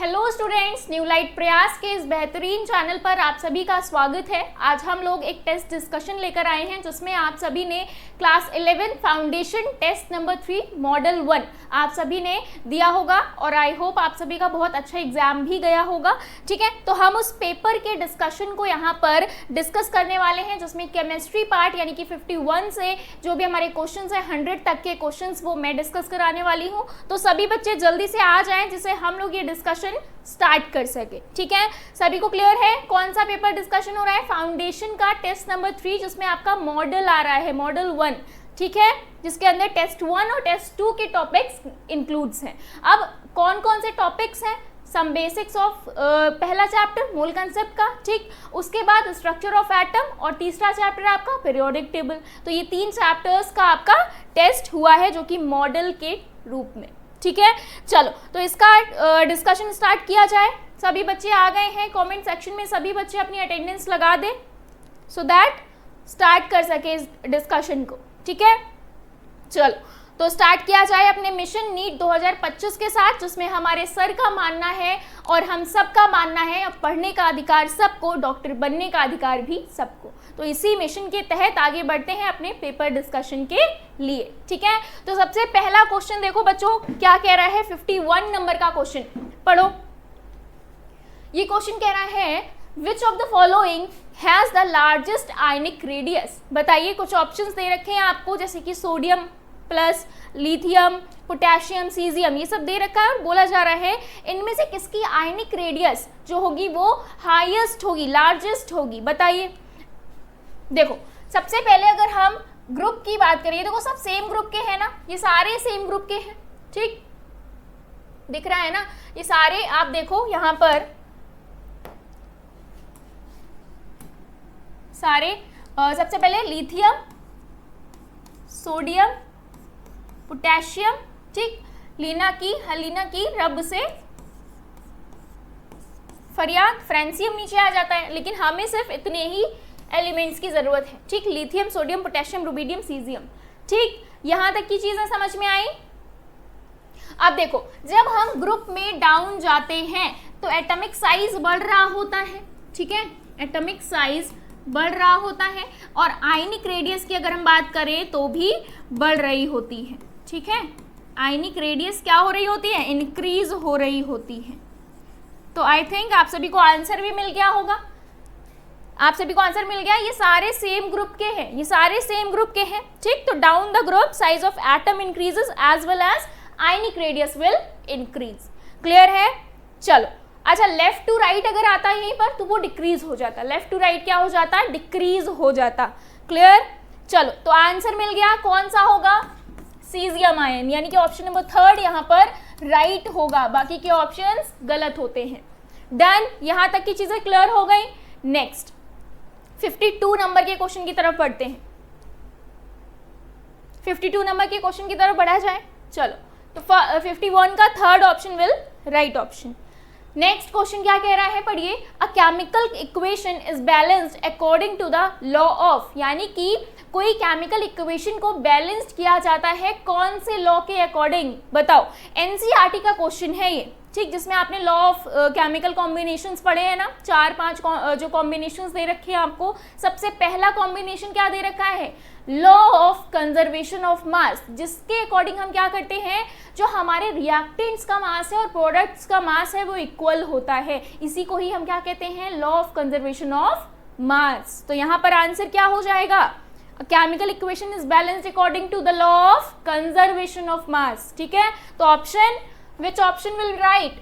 Hello students, new light प्रयास के इस बेहतरीन चैनल पर आप सभी का स्वागत है। आज हम लोग एक टेस्ट डिस्कशन लेकर आए हैं जिसमें आप सभी ने class 11 foundation test number 3 model 1 आप सभी ने दिया होगा और आई होप आप सभी का बहुत अच्छा एग्जाम भी गया होगा। ठीक है, तो हम उस पेपर के डिस्कशन को यहाँ पर डिस्कस करने वाले हैं जिसमें केमिस्ट्री पार्ट यानी कि 51 से जो भी हमारे क्वेश्चंस है 100 तक के क्वेश्चंस वो मैं डिस्कस कराने वाली हूँ। तो सभी बच्चे जल्दी से आ जाएं जिससे हम लोग ये डिस्कशन स्टार्ट कर सके। ठीक है, सभी को क्लियर है कौन सा पेपर डिस्कशन हो रहा है? फाउंडेशन का टेस्ट नंबर 3 जिसमें आपका मॉडल आ रहा है, मॉडल 1। ठीक है, जिसके अंदर टेस्ट 1 और टेस्ट 2 के टॉपिक्स इंक्लूड्स हैं। अब कौन कौन से टॉपिक्स हैं? सम बेसिक्स ऑफ पहला चैप्टर मोल कंसेप्ट का, ठीक, उसके बाद स्ट्रक्चर ऑफ एटम और तीसरा चैप्टर आपका पीरियोडिक टेबल। तो ये 3 चैप्टर्स का आपका टेस्ट हुआ है जो कि मॉडल के रूप में। ठीक है, चलो तो इसका डिस्कशन स्टार्ट किया जाए। सभी बच्चे आ गए हैं? कमेंट सेक्शन में सभी बच्चे अपनी अटेंडेंस लगा दें सो दैट स्टार्ट कर सके इस डिस्कशन को। ठीक है, चलो तो स्टार्ट किया जाए अपने मिशन नीट 2025 के साथ, जिसमें हमारे सर का मानना है और हम सब का मानना है अब पढ़ने का अधिकार सबको, डॉक्टर बनने का अधिकार भी सबको। तो इसी मिशन के तहत आगे बढ़ते हैं अपने पेपर डिस्कशन के लिए। ठीक है, तो सबसे पहला क्वेश्चन देखो बच्चों क्या कह रहा है। 51 नंबर का क्वेश्चन पढ़ो। ये क्वेश्चन कह रहा है which of the following has the largest ionic radius. बताइए, कुछ ऑप्शंस दे रखे हैं आपको जैसे कि sodium plus, lithium, potassium, caesium, ये सब दे रखा है और बोला जा रहा है इनमें से किसकी आयनिक रेडियस जो होगी वो हाईएस्ट होगी, लार्जेस्ट होगी। बताइए, देखो सबसे पहले अगर हम ग्रुप की बात करिए, देखो सब सेम ग्रुप के हैं ना, ये सारे सेम ग्रुप के हैं। ठीक दिख रहा है ना, ये सारे आप देखो यहाँ पर सारे सबसे पहले लिथियम, सोडियम, पोटेशियम, ठीक, हलीना की रब से फरियाद, फ्रेंसियम नीचे आ जाता है, लेकिन हमें सिर्फ इतने ही एलिमेंट्स की जरूरत है। ठीक, lithium, sodium, potassium, rubidium, caesium. ठीक, यहां तक की चीजें समझ में आई। अब देखो जब हम ग्रुप में डाउन जाते हैं तो एटॉमिक साइज बढ़ रहा होता है। ठीक है, एटॉमिक साइज बढ़ रहा होता है और आयनिक रेडियस की अगर हम बात करें तो भी बढ़ रही होती है। ठीक है, आयनिक रेडियस क्या हो रही होती है? इंक्रीज हो रही होती है। तो आई थिंक आप सभी को आंसर भी मिल गया होगा। आप सभी को आंसर मिल गया। ये सारे सेम ग्रुप के हैं, ये सारे सेम ग्रुप के हैं। ठीक, तो down the group size of atom increases as well as ionic radius will increase. Clear है? चलो अच्छा, लेफ्ट टू राइट अगर आता है यहीं पर तो वो डिक्रीज हो जाता। लेफ्ट टू राइट क्या हो जाता है? डिक्रीज हो जाता। क्लियर? चलो तो आंसर मिल गया, कौन सा होगा? सीजियम आयन, यानी कि ऑप्शन नंबर 3 यहाँ पर राइट होगा, बाकी के ऑप्शंस गलत होते हैं। डन, यहां तक की चीजें क्लियर हो गई। नेक्स्ट 52 नंबर के क्वेश्चन की तरफ बढ़ते हैं। 52 नंबर के क्वेश्चन की तरफ बढ़ा जाए। चलो तो 51 का third option will right option. Next question क्या कह रहा है? पढ़िए, a chemical equation is balanced according to the law of, यानी कि कोई केमिकल इक्वेशन को बैलेंस्ड किया जाता है कौन से लॉ के अकॉर्डिंग? बताओ, एनसीईआरटी का क्वेश्चन है ये। ठीक, जिसमें आपने लॉ ऑफ केमिकल कॉम्बिनेशंस पढ़े हैं ना, 4-5 जो कॉम्बिनेशंस दे रखे हैं आपको। सबसे पहला कॉम्बिनेशन क्या दे रखा है? लॉ ऑफ कंजर्वेशन ऑफ मास, जिसके अकॉर्डिंग हम क्या करते हैं, जो हमारे रिएक्टेंट्स का मास है और प्रोडक्ट्स का मास है वो इक्वल होता है। इसी को ही हम क्या कहते हैं? Law of conservation of mass. तो यहाँ पर आंसर क्या हो जाएगा? Chemical equation is balanced according to the law of conservation of mass. ठीक है, तो option which option will right?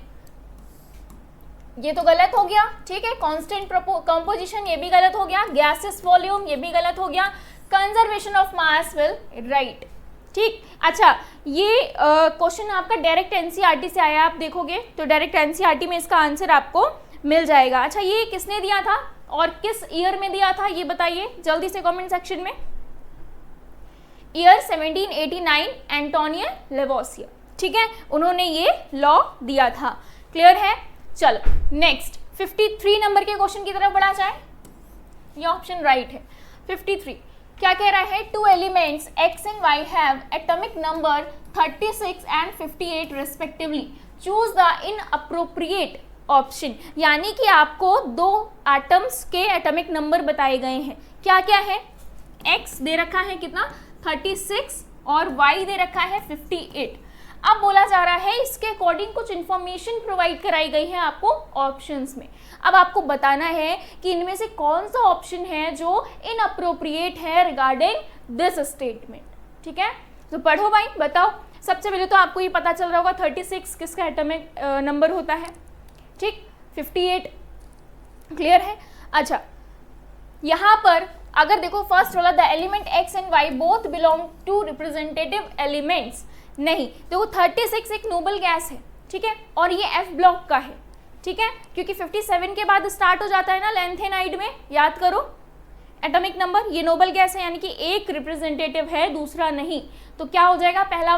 ये तो गलत हो गया। ठीक है, कांस्टेंट कंपोजिशन ये भी गलत हो गया, गैसेस वॉल्यूम ये भी गलत हो गया, conservation of mass will write. ठीक, अच्छा ये क्वेश्चन आपका डायरेक्ट एनसीईआरटी से आया, आप देखोगे तो डायरेक्ट एनसीईआरटी में इसका आंसर आपको मिल जाएगा। अच्छा, ये किसने दिया था और किस ईयर में दिया था ये बताइए जल्दी से कमेंट सेक्शन में। Year 1789, Antonio Lavoisier. ठीक है, उन्होंने ये लॉ दिया था। क्लियर है? चलो नेक्स्ट 53 नंबर के क्वेश्चन की तरफ बढ़ा जाए। ये ऑप्शन राइट है। 53 क्या कह रहा है? 2 elements x and y have atomic number 36 and 58 respectively. Choose the inappropriate option, यानी कि आपको दो एटम्स के एटॉमिक नंबर बताए गए हैं। क्या क्या है? x दे रखा है कितना 36 और y दे रखा है 58। अब बोला जा रहा है इसके अकॉर्डिंग कुछ इंफॉर्मेशन प्रोवाइड कराई गई है आपको ऑप्शंस में। अब आपको बताना है कि इनमें से कौन सा ऑप्शन है जो इनअप्रोप्रिएट है रिगार्डिंग दिस स्टेटमेंट। ठीक है, तो पढ़ो भाई, बताओ। सबसे पहले तो आपको ये पता चल रहा होगा 36 किसका एटॉमिक नंबर होता है, ठीक, 58 क्लियर है। अच्छा, यहाँ पर अगर देखो फर्स्ट वाला the element x and y both belong to representative elements, नहीं देखो 36 एक नोबल गैस है, ठीक है, और ये F ब्लॉक का है, ठीक है, क्योंकि 57 के बाद स्टार्ट हो जाता है ना लैंथेनाइड में, याद करो एटॉमिक नंबर, ये नोबल गैस है यानी कि एक रिप्रेजेंटेटिव है दूसरा नहीं। तो क्या हो जाएगा पहला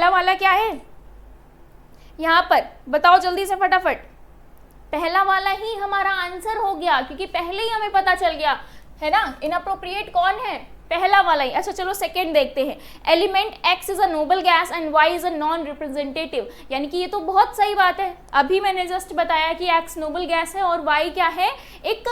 वाला क्या है यहाँ पर, बताओ जल्दी से फटाफट। पहला वाला ही हमारा आंसर हो गया क्योंकि पहले ही हमें पता चल गया है ना इनअप्रोप्रिएट कौन है, पहला वाला ही। अच्छा चलो सेकंड देखते हैं। Element x is a noble gas and y is a non representative, यानी कि ये तो बहुत सही बात है, अभी मैंने जस्ट बताया कि x नोबल गैस है और y क्या है, एक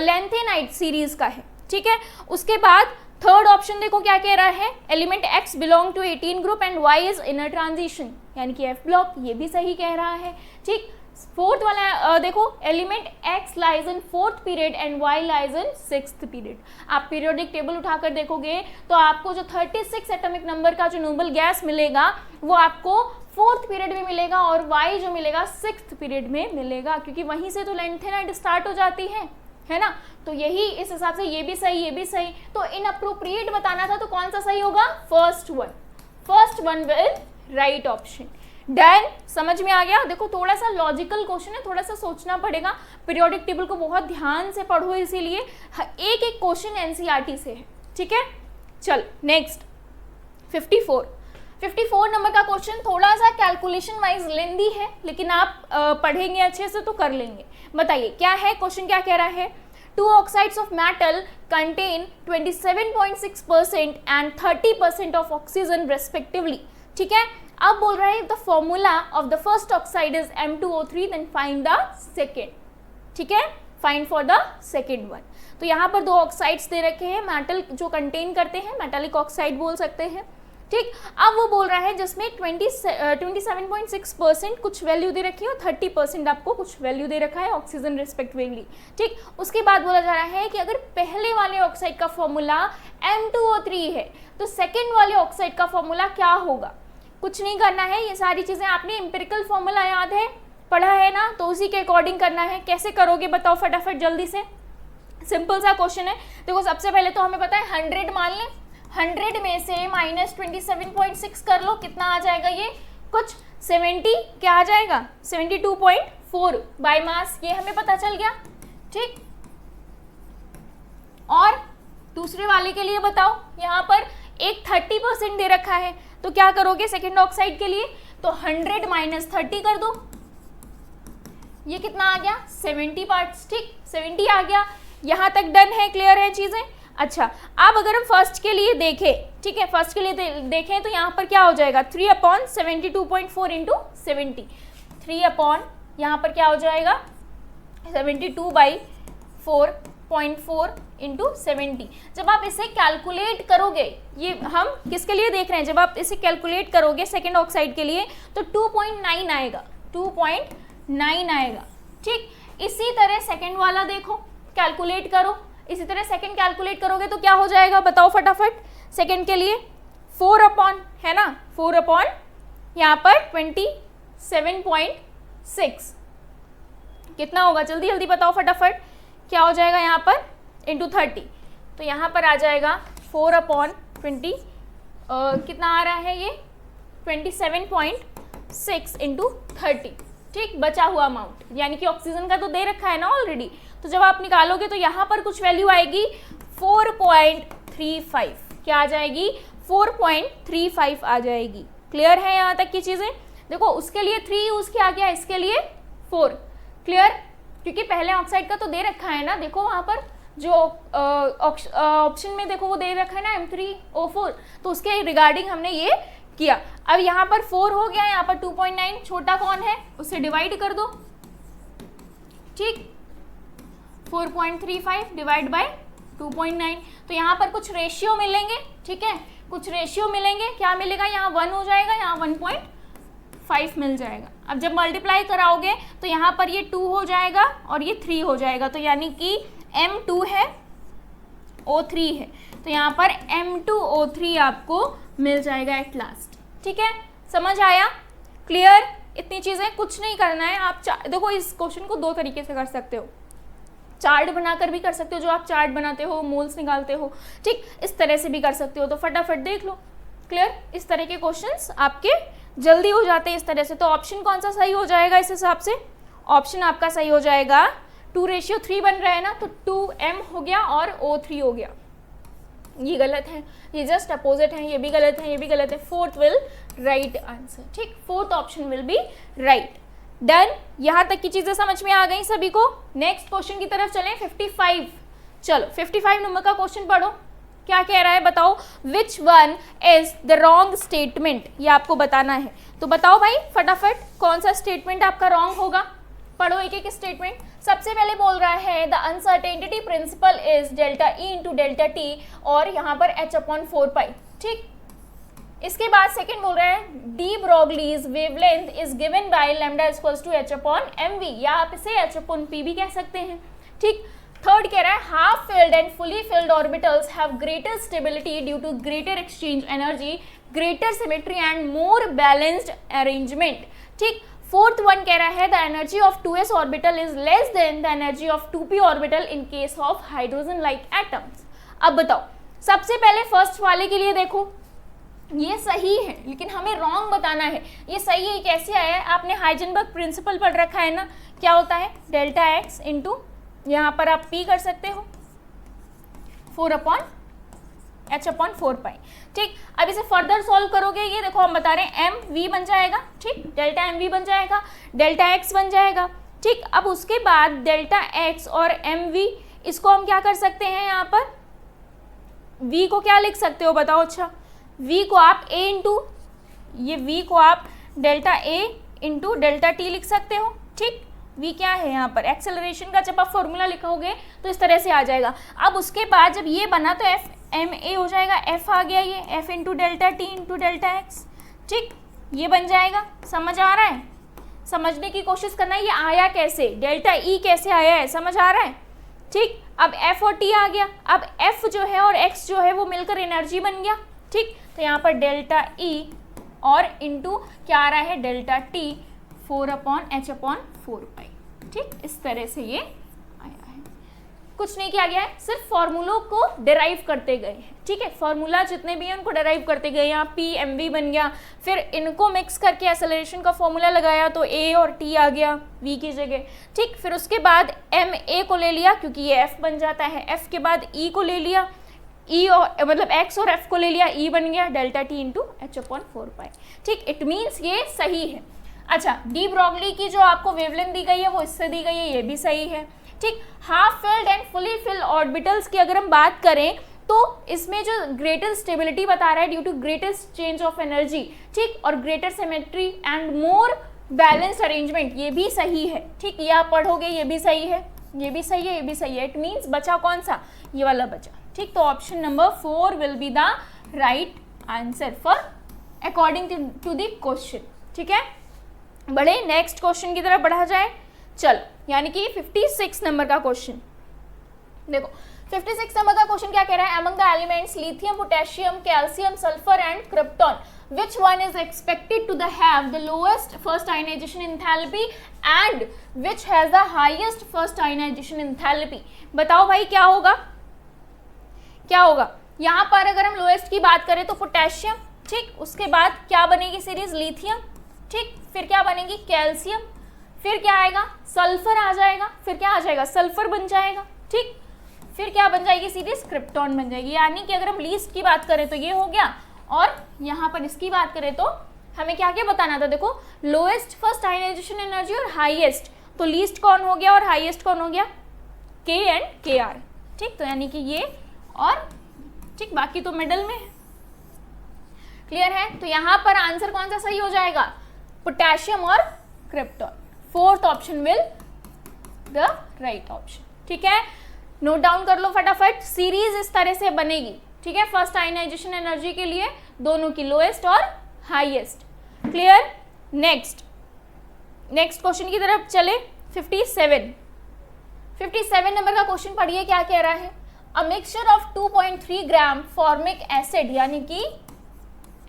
लैंथेनाइड सीरीज का है, ठीक है। उसके बाद थर्ड ऑप्शन देखो क्या कह रहा है, element x belong to 18 group and y is in a transition, यानी कि f ब्लॉक, ये भी सही कह रहा है, ठीक। फोर्थ वाला देखो element x lies in fourth period and y lies in sixth period. आप पीरियोडिक टेबल उठाकर देखोगे तो आपको जो 36 एटॉमिक नंबर का जो नोबल गैस मिलेगा वो आपको फोर्थ पीरियड में मिलेगा और y जो मिलेगा सिक्स्थ पीरियड में मिलेगा, क्योंकि वहीं से तो लैंथेनाइड स्टार्ट हो जाती है ना। तो यही इस हिसाब से ये भी सही। तो इनअप्रोप्रिएट बताना था तो कौन सा सही होगा, first one will right option. Done, समझ में आ गया। देखो थोड़ा सा लॉजिकल क्वेश्चन है, थोड़ा सा सोचना पड़ेगा, पीरियोडिक टेबल को बहुत ध्यान से पढ़ो, इसीलिए एक एक क्वेश्चन एनसीईआरटी से है, ठीक है। चल नेक्स्ट 54 नंबर का क्वेश्चन थोड़ा सा कैलकुलेशन वाइज लेंदी है, लेकिन आप पढ़ेंगे अच्छे से तो कर लेंगे। बताइए क्या है क्वेश्चन, क्या कह रहा है, 2 oxides of metal contain 27.6% and 30% of oxygen respectively, ठीक है। अब बोल रहा है the formula of the first oxide is M2O3 then find the second, ठीक है, find for the second one. तो यहाँ पर 2 ऑक्साइड्स दे रखे हैं मेटल जो कंटेन करते हैं, मेटालिक ऑक्साइड बोल सकते हैं, ठीक। अब वो बोल रहा है जिसमें 27.6% कुछ वैल्यू दे रखी है और 30% आपको कुछ वैल्यू दे रखा है ऑक्सीजन रेस्पेक्टिवली, ठीक। उसके बाद बोला जा रहा है कि अगर पहले वाले ऑक्साइड का फॉर्मूला M2O3 है तो सेकेंड वाले ऑक्साइड का फॉर्मूला क्या होगा। कुछ नहीं करना है, ये सारी चीजें आपने एम्पिरिकल फॉर्मूला याद है, पढ़ा है ना, तो उसी के अकॉर्डिंग करना है। कैसे करोगे बताओ फटाफट जल्दी से, सिंपल सा क्वेश्चन है। देखो सबसे पहले तो हमें पता है 100 मान लें, 100 में से माइनस 27.6 कर लो, कितना आ जाएगा ये, कुछ 70 क्या आ जाएगा 72.4 बाय मास, ये हमें पता चल गया, ठीक। और दूसरे वाले के लिए बताओ, यहाँ पर एक 30% दे रखा है, तो क्या करोगे सेकेंड ऑक्साइड के लिए, तो 100 माइनस 30 कर दो, ये कितना आ गया 70 पार्ट्स, ठीक, 70 आ गया। यहाँ तक डन है, क्लियर है चीजें। अच्छा अब अगर हम फर्स्ट के लिए देखें, ठीक है, फर्स्ट के लिए देखें तो यहाँ पर क्या हो जाएगा 3/72.4 इंटू 70, 3 यहाँ पर क्या हो जाएगा 72/4.4 इंटू 70। जब आप इसे कैलकुलेट करोगे, ये हम किसके लिए देख रहे हैं, जब आप इसे कैलकुलेट करोगे सेकेंड ऑक्साइड के लिए तो 2.9 आएगा, 2.9 आएगा, ठीक। इसी तरह सेकेंड वाला देखो कैलकुलेट करो, इसी तरह सेकेंड कैलकुलेट करोगे तो क्या हो जाएगा बताओ फटाफट। सेकेंड के लिए 4 है ना, 4 यहाँ पर 27.6 कितना होगा, जल्दी जल्दी बताओ फटाफट, क्या हो जाएगा यहाँ पर इंटू 30, तो यहाँ पर आ जाएगा 4/20 कितना आ रहा है ये 27.6 इंटू 30, ठीक। बचा हुआ अमाउंट यानी कि ऑक्सीजन का तो दे रखा है ना ऑलरेडी, तो जब आप निकालोगे तो यहाँ पर कुछ वैल्यू आएगी 4.35, क्या आ जाएगी 4.35 आ जाएगी। क्लियर है यहाँ तक की चीजें। देखो उसके लिए 3 यूज किया गया, इसके लिए 4, क्लियर, क्योंकि पहले ऑक्साइड का तो दे रखा है ना, देखो वहां पर जो ऑप्शन में देखो वो दे रखा है ना M3O4, तो उसके रिगार्डिंग हमने ये किया। अब यहाँ पर 4 हो गया, यहाँ पर 2.9, छोटा कौन है उसे डिवाइड कर दो, ठीक, 4.35 डिवाइड बाय 2.9, तो यहाँ पर कुछ रेशियो मिलेंगे, ठीक है, कुछ रेशियो मिलेंगे, क्या मिलेगा, यहाँ 1 हो जाएगा, यहाँ 1.5 मिल जाएगा। अब जब मल्टीप्लाई कराओगे तो यहाँ पर ये 2 हो जाएगा और ये 3 हो जाएगा, तो यानी कि M2 है, O3 है, तो यहाँ पर M2O3 आपको मिल जाएगा एट लास्ट। ठीक है, समझ आया, क्लियर? इतनी चीज़ें, कुछ नहीं करना है। आप देखो इस क्वेश्चन को दो तरीके से कर सकते हो, चार्ट बनाकर भी कर सकते हो, जो आप चार्ट बनाते हो, मोल्स निकालते हो, ठीक, इस तरह से भी कर सकते हो। तो फटाफट देख लो, क्लियर? इस तरह के क्वेश्चंस आपके जल्दी हो जाते हैं इस तरह से। तो ऑप्शन कौन सा सही हो जाएगा इस हिसाब से? ऑप्शन आपका सही हो जाएगा 2:3 बन रहा है ना, तो 2M हो गया और O3 हो गया। ये गलत है, ये जस्ट अपोजिट है, ये भी गलत है, ये भी गलत है। फोर्थ विल राइट आंसर, ठीक, fourth option will be right. Done, यहाँ तक की चीजें समझ में आ गई सभी को। नेक्स्ट क्वेश्चन की तरफ चलें, 55। चलो 55 नंबर का क्वेश्चन पढ़ो, क्या कह रहा है बताओ। Which one is the wrong statement, ये आपको बताना है। तो बताओ भाई फटाफट, कौन सा स्टेटमेंट आपका रॉन्ग होगा। पढ़ो एक एक स्टेटमेंट। सबसे पहले बोल रहा है the uncertainty principle is delta E into delta T, और यहाँ पर h/4π, ठीक। इसके बाद सेकंड बोल रहा है de Broglie's wavelength is given by lambda equals to h/mv, या आप इसे h/p भी कह सकते हैं, ठीक। थर्ड कह रहा है half filled and fully filled orbitals have greater stability due to greater exchange energy, greater symmetry and more balanced arrangement, ठीक। फोर्थ वन कह रहा है the energy of 2s orbital is less than the energy of 2p orbital in case of hydrogen like atoms. अब बताओ, सबसे पहले first वाले के लिए देखो, ये सही है लेकिन हमें रॉन्ग बताना है। ये सही है कैसे आया है? आपने हाइजेनबर्ग प्रिंसिपल पढ़ रखा है ना, क्या होता है डेल्टा एक्स इंटू, यहाँ पर आप p कर सकते हो 4/h/4π, ठीक। अब इसे फर्दर सॉल्व करोगे, ये देखो हम बता रहे हैं mv बन जाएगा, ठीक, डेल्टा mv बन जाएगा, डेल्टा x बन जाएगा, ठीक। अब उसके बाद डेल्टा x और mv, इसको हम क्या कर सकते हैं, यहाँ पर v को क्या लिख सकते हो बताओ। अच्छा, v को आप a इंटू, ये v को आप delta a into delta t लिख सकते हो, ठीक। v क्या है यहाँ पर एक्सेलरेशन का, जब आप फॉर्मूला लिखोगे तो इस तरह से आ जाएगा। अब उसके बाद जब ये बना तो f ma हो जाएगा, f आ गया, ये f into delta t into delta x, ठीक, ये बन जाएगा। समझ आ रहा है? समझने की कोशिश करना है, ये आया कैसे, डेल्टा e कैसे आया है, समझ आ रहा है, ठीक। अब f और t आ गया, अब f जो है और x जो है वो मिलकर एनर्जी बन गया, ठीक। तो यहाँ पर डेल्टा e और इंटू क्या आ रहा है डेल्टा t 4/h/4π, ठीक, इस तरह से ये आया है। कुछ नहीं किया गया है, सिर्फ फॉर्मूलों को डिराइव करते गए हैं, ठीक है। फॉर्मूला जितने भी हैं उनको डिराइव करते गए। यहाँ p mv बन गया, फिर इनको मिक्स करके एक्सेलरेशन का फॉर्मूला लगाया तो a और t आ गया v की जगह, ठीक। फिर उसके बाद ma को ले लिया क्योंकि ये f बन जाता है, f के बाद e को ले लिया, e और मतलब x और f को ले लिया, e बन गया डेल्टा t इंटू h/4π, ठीक। इट मीन्स ये सही है। अच्छा, डी ब्रोगली की जो आपको वेवलेंथ दी गई है वो इससे दी गई है, ये भी सही है, ठीक। Half filled and fully filled orbitals की अगर हम बात करें तो इसमें जो ग्रेटर स्टेबिलिटी बता रहा है due to greatest change of energy, ठीक, और greater symmetry and more balanced arrangement, ये भी सही है, ठीक। ये आप पढ़ोगे, ये भी सही है, ये भी सही है, ये भी सही है। इट मीन्स बचा कौन सा, ये वाला बचा, ठीक। तो option number 4 will be the right answer for according to the question, ठीक है। बड़े नेक्स्ट क्वेश्चन की तरफ बढ़ा जाए, चलो, यानी कि 56 नंबर का क्वेश्चन देखो। 56 नंबर का क्वेश्चन क्या कह रहा है, among the elements lithium, potassium, calcium, sulphur and krypton, which one is expected to have the lowest first ionization enthalpy and which has the highest first ionization enthalpy। बताओ भाई क्या होगा, क्या होगा। यहाँ पर अगर हम लोएस्ट की बात करें तो पोटेशियम, ठीक, उसके बाद क्या बनेगी सीरीज लिथियम, ठीक, फिर क्या बनेगी कैल्शियम, फिर क्या आएगा सल्फर आ जाएगा, फिर क्या आ जाएगा सल्फर बन जाएगा, ठीक, फिर क्या बन जाएगी सीरीज क्रिप्टॉन बन जाएगी। यानी कि अगर हम लीस्ट की बात करें तो ये हो गया, और यहाँ पर इसकी बात करें तो हमें क्या क्या बताना था, देखो लोएस्ट फर्स्ट आयनाइजेशन एनर्जी और हाईएस्ट, तो लीस्ट कौन हो गया और हाईएस्ट कौन हो गया, के एंड के आर, ठीक। तो यानी कि ये और, ठीक, बाकी तो मिडल में है। क्लियर है? तो यहाँ पर आंसर कौन सा सही हो जाएगा? पोटेशियम और krypton. Fourth option will the right option. ठीक है, नोट डाउन कर लो फटाफट। सीरीज इस तरह से बनेगी, ठीक है, फर्स्ट आयनाइजेशन एनर्जी के लिए दोनों की लोएस्ट और हाईएस्ट। क्लियर? नेक्स्ट क्वेश्चन की तरफ चले। 57 नंबर का क्वेश्चन पढ़िए, क्या कह रहा है? A mixture of 2.3 gram formic acid यानी कि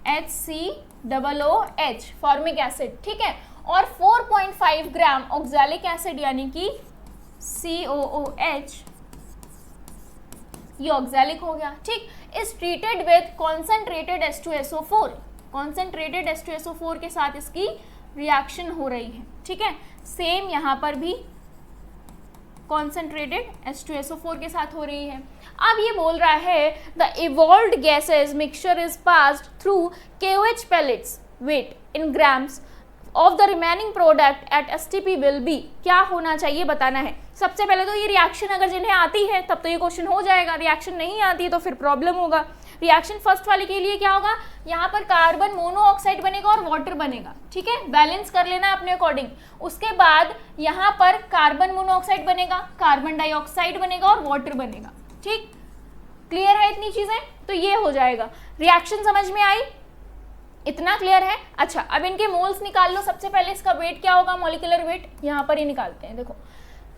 HCOOH फॉर्मिक एसिड, ठीक है, और 4.5 ग्राम ऑक्सैलिक एसिड यानी कि COOH, ये ऑक्सैलिक हो गया, ठीक, is treated with concentrated H2SO4। Concentrated H2SO4 के साथ इसकी रिएक्शन हो रही है, ठीक है। सेम यहाँ पर भी कॉन्सेंट्रेटेड H2SO4 के साथ हो रही है। अब ये बोल रहा है the evolved gases mixture is passed through KOH pellets weight in grams of the remaining product at STP will be. क्या होना चाहिए बताना है। सबसे पहले तो ये रिएक्शन अगर जिन्हें आती है तब तो ये क्वेश्चन हो जाएगा, रिएक्शन नहीं आती है तो फिर प्रॉब्लम होगा। रिएक्शन फर्स्ट वाले के लिए क्या होगा, यहाँ पर कार्बन मोनोऑक्साइड बनेगा और वाटर बनेगा, ठीक है, बैलेंस कर लेना अपने अकॉर्डिंग। उसके बाद यहाँ पर कार्बन मोनोऑक्साइड बनेगा, कार्बन डाइऑक्साइड बनेगा और वाटर बनेगा, ठीक, क्लियर है इतनी चीजें? तो ये हो जाएगा। रिएक्शन समझ में आई? इतना क्लियर है? अच्छा, अब इनके मोल्स निकाल लो। सबसे पहले इसका वेट क्या होगा, मॉलिक्यूलर वेट, यहाँ पर ही निकालते हैं। देखो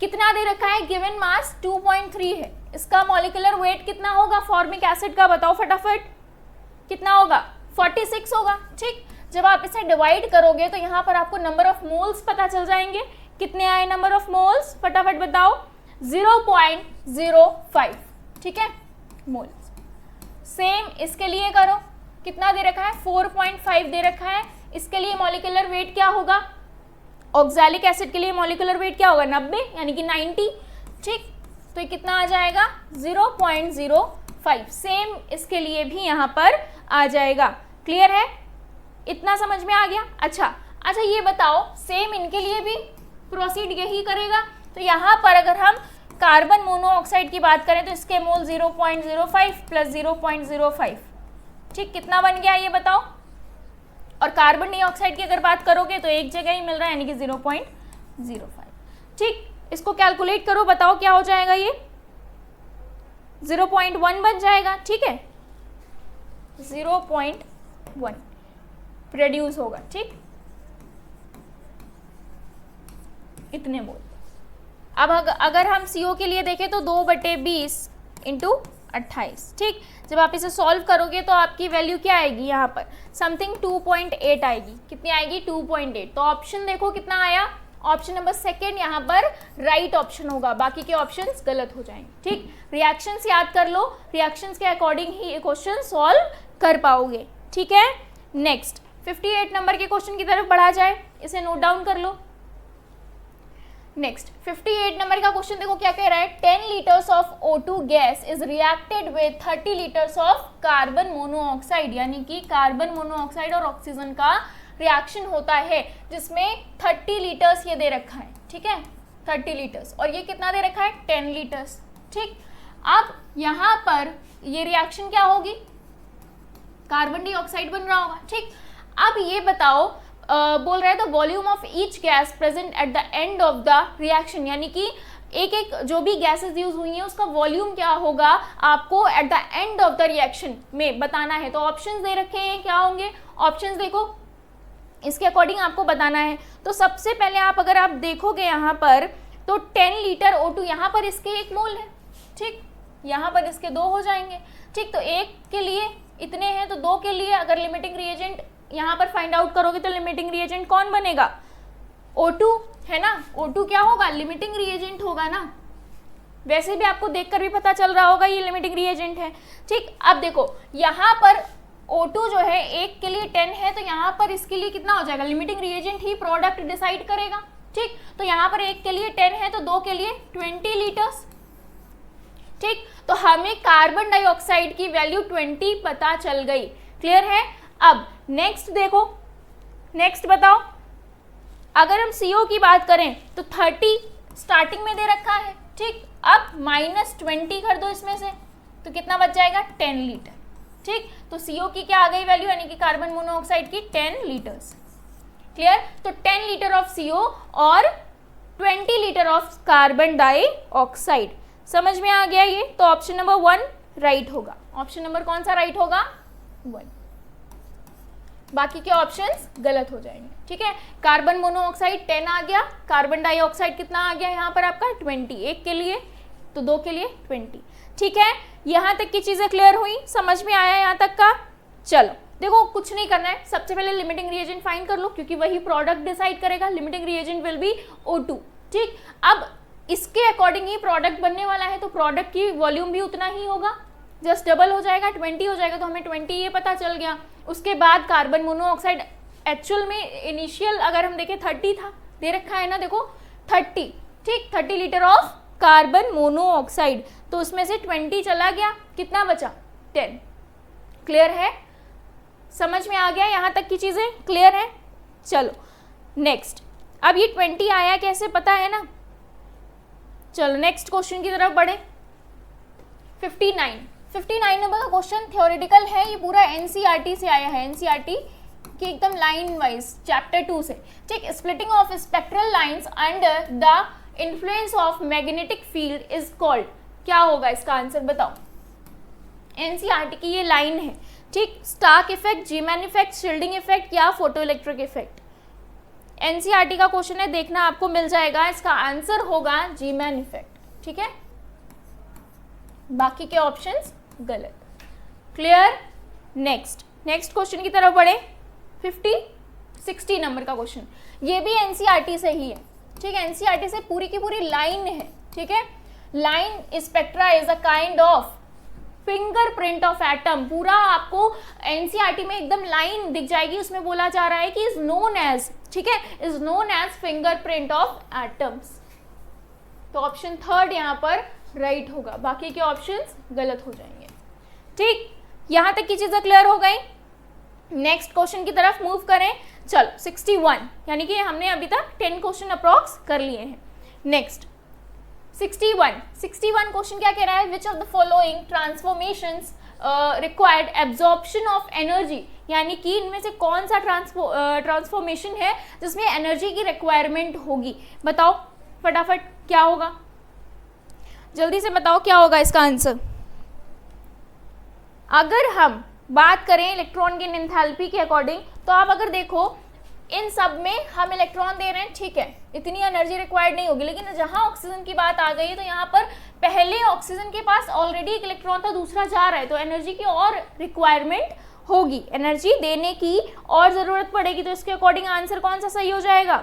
कितना दे रखा है, गिवन मास 2.3 है, इसका मॉलिक्यूलर वेट कितना होगा फॉर्मिक एसिड का, बताओ फटाफट कितना होगा? 46 होगा, ठीक। जब आप इसे डिवाइड करोगे तो यहाँ पर आपको नंबर ऑफ मोल्स पता चल जाएंगे। कितने आए नंबर ऑफ मोल्स, फटाफट बताओ? 0.05, ठीक है, मोल्स। सेम इसके लिए करो, कितना दे रखा है? 4.5 दे रखा है। इसके लिए मॉलिक्यूलर वेट क्या होगा? ऑक्सैलिक एसिड के लिए मॉलिक्यूलर वेट क्या होगा? 90 यानी कि 90, ठीक। तो ये कितना आ जाएगा? 0.05। सेम इसके लिए भी यहाँ पर आ जाएगा। क्लियर है? इतना समझ में आ गया? अच्छा, ये बताओ सेम इनके लिए भी प्रोसीड यही करेगा। तो यहाँ पर अगर हम कार्बन मोनोऑक्साइड की बात करें तो इसके मोल 0.05 प्लस 0.05, ठीक, कितना बन गया ये बताओ? और कार्बन डाइऑक्साइड की अगर बात करोगे तो एक जगह ही मिल रहा है यानी कि 0.05, ठीक। इसको कैलकुलेट करो, बताओ क्या हो जाएगा? ये 0.1 बन जाएगा, ठीक है, 0.1 प्रोड्यूस होगा, ठीक, इतने मोल। अब अगर हम CO के लिए देखें तो 2/20 × 28, ठीक। जब आप इसे सॉल्व करोगे तो आपकी वैल्यू क्या आएगी? यहाँ पर समथिंग 2.8 आएगी। कितनी आएगी? 2.8। तो ऑप्शन देखो कितना आया, ऑप्शन नंबर सेकेंड यहाँ पर राइट ऑप्शन होगा, बाकी के ऑप्शंस गलत हो जाएंगे, ठीक। रिएक्शंस याद कर लो, रिएक्शंस के अकॉर्डिंग ही ये क्वेश्चन सॉल्व कर पाओगे, ठीक है। नेक्स्ट 58 नंबर के क्वेश्चन की तरफ बढ़ा जाए, इसे नोट डाउन कर लो। नेक्स्ट 58 नंबर का क्वेश्चन देखो क्या कह रहा है। 10 litres of O2 gas is reacted with 30 litres of carbon monoxide, यानी कि कार्बन मोनोऑक्साइड और ऑक्सीजन का रिएक्शन होता है जिसमें 30 लीटर्स ये दे रखा है, ठीक है, 30 लीटर्स, और ये कितना दे रखा है? 10 लीटर्स, ठीक। अब यहाँ पर ये रिएक्शन क्या होगी? कार्बन डाइऑक्साइड बन रहा होगा, ठीक। अब ये बताओ, बोल रहा है the volume of each gas present at the end of the reaction, यानी कि एक एक जो भी गैसेस यूज हुई हैं उसका वॉल्यूम क्या होगा आपको at the end of the reaction में बताना है। तो ऑप्शंस दे रखे हैं, क्या होंगे ऑप्शंस देखो, इसके अकॉर्डिंग आपको बताना है। तो सबसे पहले अगर आप देखोगे यहाँ पर तो 10 लीटर O2, यहाँ पर इसके 1 मोल है, ठीक, यहाँ पर इसके 2 हो जाएंगे, ठीक। तो एक के लिए इतने हैं तो 2 के लिए अगर लिमिटिंग रिएजेंट यहाँ पर फाइंड आउट करोगे तो लिमिटिंग रिएजेंट कौन बनेगा? O2 है ना, O2 क्या होगा? लिमिटिंग रिएजेंट होगा ना। वैसे भी आपको देखकर भी पता चल रहा होगा ये लिमिटिंग रिएजेंट है, ठीक। अब देखो यहाँ पर O2 जो है एक के लिए 10 है, तो यहाँ पर इसके लिए कितना हो जाएगा? लिमिटिंग रिएजेंट ही प्रोडक्ट डिसाइड करेगा, ठीक। तो यहाँ पर एक के लिए 10 है तो 2 के लिए 20 लीटर्स, ठीक। तो हमें कार्बन डाइऑक्साइड की वैल्यू 20 पता चल गई। क्लियर है? अब नेक्स्ट देखो, नेक्स्ट बताओ, अगर हम CO की बात करें तो 30 स्टार्टिंग में दे रखा है, ठीक। अब -20 कर दो इसमें से तो कितना बच जाएगा? 10 लीटर, ठीक, तो CO की क्या आ गई वैल्यू, यानी कि कार्बन मोनोऑक्साइड की 10 लीटर्स। क्लियर, तो 10 लीटर ऑफ CO और 20 लीटर ऑफ कार्बन डाइऑक्साइड। समझ में आ गया ये, तो ऑप्शन नंबर 1 राइट होगा। ऑप्शन नंबर कौन सा राइट होगा, 1। बाकी के ऑप्शंस गलत हो जाएंगे। ठीक है, कार्बन मोनोऑक्साइड 10 आ गया, कार्बन डाइऑक्साइड कितना आ गया यहाँ पर आपका 20, एक के लिए तो दो के लिए 20। ठीक है, यहाँ तक की चीजें क्लियर हुई, समझ में आया यहाँ तक का। चलो देखो, कुछ नहीं करना है, सबसे पहले लिमिटिंग रिएजेंट फाइंड कर लो, क्योंकि वही प्रोडक्ट डिसाइड करेगा। Limiting reagent will be O2। ठीक, अब इसके अकॉर्डिंग ही प्रोडक्ट बनने वाला है, तो प्रोडक्ट की वॉल्यूम भी उतना ही होगा, जस्ट डबल हो जाएगा, 20 हो जाएगा, तो हमें 20 ये पता चल गया। उसके बाद कार्बन मोनोऑक्साइड एक्चुअल में इनिशियल अगर हम देखें 30 था, दे रखा है ना, देखो 30। ठीक, 30 लीटर ऑफ कार्बन मोनोऑक्साइड, तो उसमें से 20 चला गया, कितना बचा 10। क्लियर है, समझ में आ गया, यहाँ तक की चीजें क्लियर है। चलो नेक्स्ट, अब ये 20 आया कैसे पता है ना। चलो नेक्स्ट क्वेश्चन की तरफ बढ़े। 59 नंबर का क्वेश्चन थ्योरेटिकल है, ये पूरा NCERT से आया है, NCERT की एकदम लाइन वाइज चैप्टर 2 से। ठीक, splitting of spectral lines under the influence of magnetic field is called. क्या होगा इसका आंसर बताओ। NCERT की ये लाइन है। ठीक, Stark effect, Zeeman effect, shielding effect या फोटोइलेक्ट्रिक इफेक्ट। NCERT का क्वेश्चन है, देखना आपको मिल जाएगा, इसका आंसर होगा जीमैन इफेक्ट। ठीक है, बाकी के ऑप्शंस गलत। क्लियर, नेक्स्ट क्वेश्चन की तरफ बढ़े। 60 नंबर का क्वेश्चन, ये भी NCERT से ही है। ठीक है, NCERT से पूरी की पूरी लाइन है। ठीक है, line spectra is a kind of fingerprint of atom. पूरा आपको NCERT में एकदम लाइन दिख जाएगी, उसमें बोला जा रहा है कि इज नोन एज, ठीक है, is known as fingerprint of atoms. तो ऑप्शन 3 यहाँ पर राइट होगा, बाकी के ऑप्शंस गलत हो जाएंगे। ठीक, यहां तक की चीजें क्लियर हो गई। नेक्स्ट क्वेश्चन की तरफ मूव करें। चलो 61, यानी कि हमने अभी तक 10 क्वेश्चन अप्रॉक्स कर लिए हैं। नेक्स्ट 61 क्वेश्चन क्या कह रहा है, which of the following transformations required absorption of energy, यानी कि इनमें से कौन सा ट्रांसफॉर्मेशन है जिसमें एनर्जी की रिक्वायरमेंट होगी। बताओ फटाफट क्या होगा, जल्दी से बताओ क्या होगा इसका आंसर। अगर हम बात करें इलेक्ट्रॉन की एंथैल्पी के अकॉर्डिंग, तो आप अगर देखो इन सब में हम इलेक्ट्रॉन दे रहे हैं, ठीक है, इतनी एनर्जी रिक्वायर्ड नहीं होगी। लेकिन जहां ऑक्सीजन की बात आ गई तो यहाँ पर पहले ऑक्सीजन के पास ऑलरेडी एक इलेक्ट्रॉन था, दूसरा जा रहा है, तो एनर्जी की और रिक्वायरमेंट होगी, एनर्जी देने की और जरूरत पड़ेगी। तो इसके अकॉर्डिंग आंसर कौन सा सही हो जाएगा,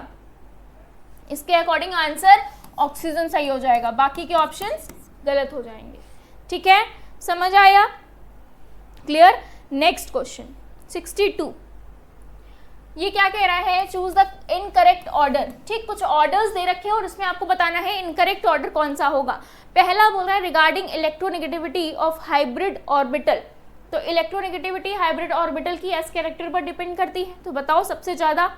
इसके अकॉर्डिंग आंसर ऑक्सीजन सही हो जाएगा, बाकी के ऑप्शंस गलत हो जाएंगे। ठीक है, समझ आया, क्लियर। नेक्स्ट क्वेश्चन 62, ये क्या कह रहा है, चूज द इनकरेक्ट ऑर्डर। ठीक, कुछ ऑर्डर्स दे रखे हैं और इसमें आपको बताना है इनकरेक्ट ऑर्डर कौन सा होगा। पहला बोल रहा है regarding electronegativity of hybrid orbital. तो इलेक्ट्रोनेगेटिविटी हाइब्रिड ऑर्बिटल की एस कैरेक्टर पर डिपेंड करती है, तो बताओ सबसे ज्यादा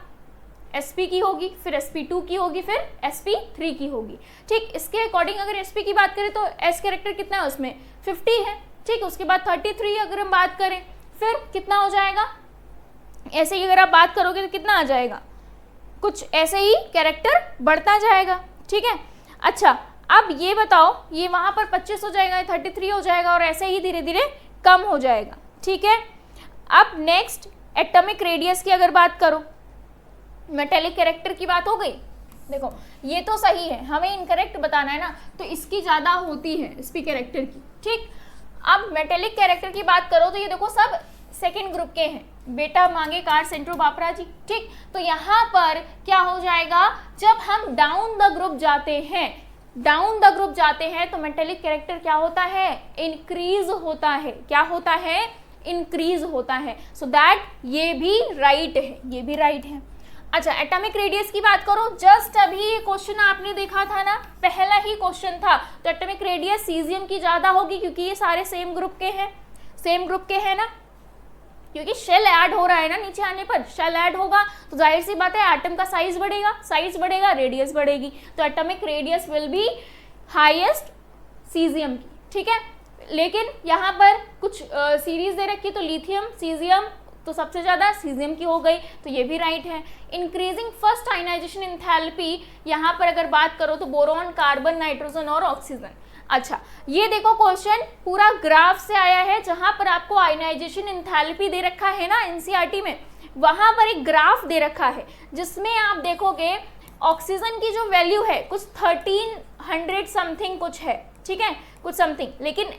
sp की होगी, फिर sp2 की होगी, फिर sp3 की होगी। ठीक, इसके अकॉर्डिंग अगर sp की बात करें तो s कैरेक्टर कितना है उसमें 50 है। ठीक, उसके बाद 33 अगर हम बात करें फिर कितना हो जाएगा, ऐसे ही अगर आप बात करोगे तो कितना आ जाएगा, कुछ ऐसे ही कैरेक्टर बढ़ता जाएगा। ठीक है, अच्छा अब ये बताओ, ये वहां पर 25 हो जाएगा, 33 हो जाएगा और ऐसे ही धीरे धीरे कम हो जाएगा। ठीक है, अब नेक्स्ट एटॉमिक रेडियस की अगर बात करो, मेटेलिक कैरेक्टर की बात हो गई। देखो ये तो सही है, हमें इनकरेक्ट बताना है ना, तो इसकी ज्यादा होती है sp कैरेक्टर की। ठीक, अब मेटेलिक कैरेक्टर की बात करो तो ये देखो सब सेकेंड ग्रुप के हैं, बेटा मांगे कार सेंट्रो बापरा जी। ठीक, तो यहाँ पर क्या हो जाएगा, जब हम डाउन द ग्रुप जाते हैं तो मेटेलिक कैरेक्टर क्या होता है, इंक्रीज होता है। क्या होता है, इंक्रीज होता है। सो दैट ये भी राइट है, ये भी राइट है। अच्छा, एटॉमिक रेडियस की बात करो, जस्ट अभी ये क्वेश्चन आपने देखा था ना, पहला ही क्वेश्चन था, तो एटॉमिक रेडियस सीजियम की ज्यादा होगी क्योंकि ये सारे सेम ग्रुप के हैं, ना, क्योंकि शेल ऐड हो रहा है ना, नीचे आने पर शेल ऐड होगा तो जाहिर सी बात है एटम का साइज बढ़ेगा, रेडियस बढ़ेगी, तो atomic radius will be highest caesium की। ठीक है, लेकिन यहाँ पर कुछ सीरीज दे रखी, तो लिथियम, सीजियम, तो सबसे ज़्यादा सीजियम की हो गई, तो ये भी राइट है। इंक्रीजिंग फर्स्ट आयनाइजेशन एंथैल्पी, यहाँ पर अगर बात करो तो बोरॉन, कार्बन, नाइट्रोजन और ऑक्सीजन। अच्छा, ये देखो क्वेश्चन पूरा ग्राफ से आया है, जहाँ पर आपको आयनाइजेशन एंथैल्पी दे रखा है ना एनसीईआरटी में, वहाँ पर एक ग्राफ दे रखा है जिसमें आप देखोगे ऑक्सीजन की जो वैल्यू है कुछ 1300 समथिंग कुछ है, ठीक है, कुछ समथिंग, लेकिन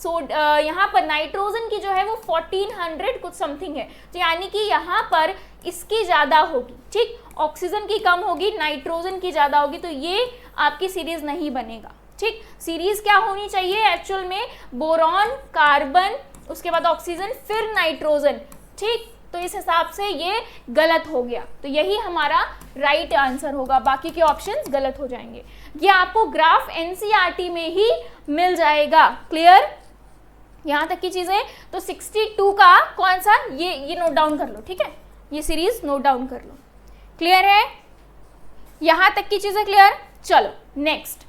यहाँ पर नाइट्रोजन की जो है वो 1400 कुछ समथिंग है, तो यानी कि यहाँ पर इसकी ज़्यादा होगी, ठीक, ऑक्सीजन की कम होगी, नाइट्रोजन की ज़्यादा होगी, तो ये आपकी सीरीज नहीं बनेगा, ठीक। सीरीज क्या होनी चाहिए एक्चुअल में, बोरॉन, कार्बन, उसके बाद ऑक्सीजन, फिर नाइट्रोजन, ठीक, तो इस हिसाब से ये गलत हो गया, तो यही हमारा राइट आंसर होगा, बाकी के ऑप्शंस गलत हो जाएंगे। ये आपको ग्राफ एनसीईआरटी में ही मिल जाएगा। क्लियर, यहाँ तक की चीजें। तो 62 का कौन सा, ये नोट डाउन कर लो, ठीक है, ये सीरीज नोट डाउन कर लो। क्लियर है, यहाँ तक की चीजें क्लियर। चलो नेक्स्ट,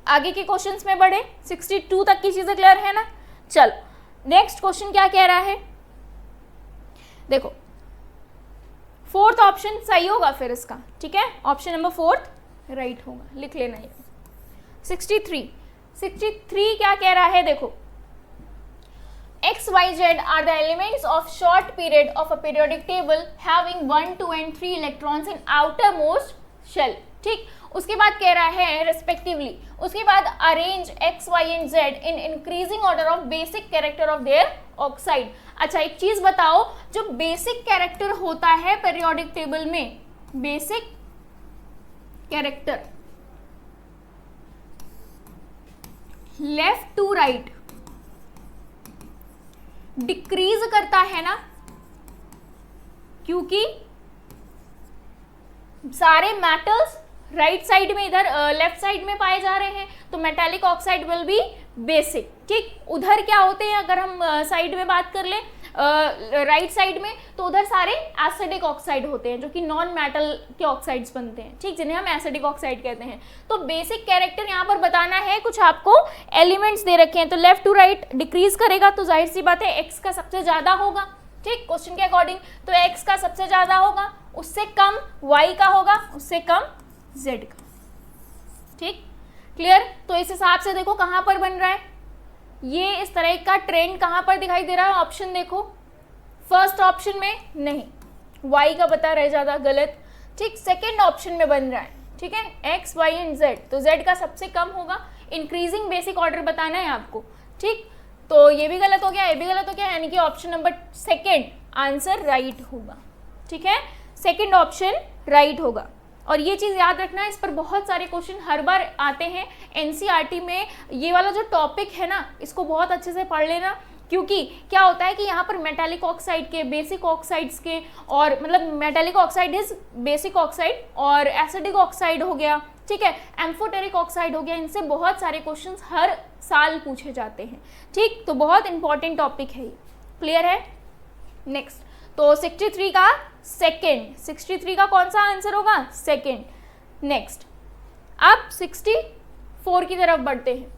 आगे के क्वेश्चंस में बढ़े। 62 तक की चीजें क्लियर है ना। चलो नेक्स्ट क्वेश्चन क्या कह रहा है, देखो फोर्थ ऑप्शन सही होगा फिर इसका, ठीक है, ऑप्शन नंबर 4 राइट होगा, लिख लेना ये। 63 क्या कह रहा है, देखो X, Y, Z are the elements of short period of a periodic table having 1, 2 and 3 electrons in outermost shell, ठीक। उसके बाद कह रहा है रेस्पेक्टिवली, उसके बाद arrange X, Y and Z in increasing order of basic character of their oxide। अच्छा एक चीज बताओ, जो बेसिक कैरेक्टर होता है पीरियोडिक टेबल में, basic character left to right decrease करता है ना, क्योंकि सारे मेटल्स राइट साइड में, इधर लेफ्ट साइड में पाए जा रहे हैं, तो metallic oxide will be basic, ठीक। उधर क्या होते हैं, अगर हम साइड में बात कर ले राइट साइड में, तो उधर सारे एसिडिक ऑक्साइड होते हैं जो कि नॉन मेटल के ऑक्साइड्स बनते हैं, ठीक, जिन्हें हम एसिडिक ऑक्साइड कहते हैं। तो बेसिक कैरेक्टर यहाँ पर बताना है, कुछ आपको एलिमेंट्स दे रखे हैं, तो लेफ्ट टू राइट डिक्रीज करेगा, तो जाहिर सी बात है एक्स का सबसे ज्यादा होगा, ठीक, क्वेश्चन के अकॉर्डिंग, तो एक्स का सबसे ज्यादा होगा, उससे कम वाई का होगा, उससे कम जेड का, ठीक। क्लियर, तो इस हिसाब से देखो कहां पर बन रहा है, ये इस तरह का ट्रेंड कहां पर दिखाई दे रहा है, ऑप्शन देखो, फर्स्ट ऑप्शन में नहीं, y का बता रहे ज्यादा, गलत, ठीक, सेकेंड ऑप्शन में बन रहा है, ठीक है, x, y एंड z, तो z का सबसे कम होगा, इंक्रीजिंग बेसिक ऑर्डर बताना है आपको, ठीक, तो ये भी गलत हो गया, ये भी गलत हो गया, यानी कि option number second answer right होगा, ठीक है, सेकेंड ऑप्शन राइट होगा। और ये चीज़ याद रखना, इस पर बहुत सारे क्वेश्चन हर बार आते हैं एनसीईआरटी में, ये वाला जो टॉपिक है ना, इसको बहुत अच्छे से पढ़ लेना, क्योंकि क्या होता है कि यहाँ पर मेटालिक ऑक्साइड के, बेसिक ऑक्साइड्स के, और मतलब metallic oxide is basic oxide, और एसिडिक ऑक्साइड हो गया, ठीक है, एम्फोटेरिक ऑक्साइड हो गया, इनसे बहुत सारे क्वेश्चंस हर साल पूछे जाते हैं, ठीक, तो बहुत इंपॉर्टेंट टॉपिक है ये। क्लियर है, नेक्स्ट, तो 63 का सेकेंड, 63 का कौन सा आंसर होगा, सेकेंड। नेक्स्ट, अब 64 की तरफ बढ़ते हैं।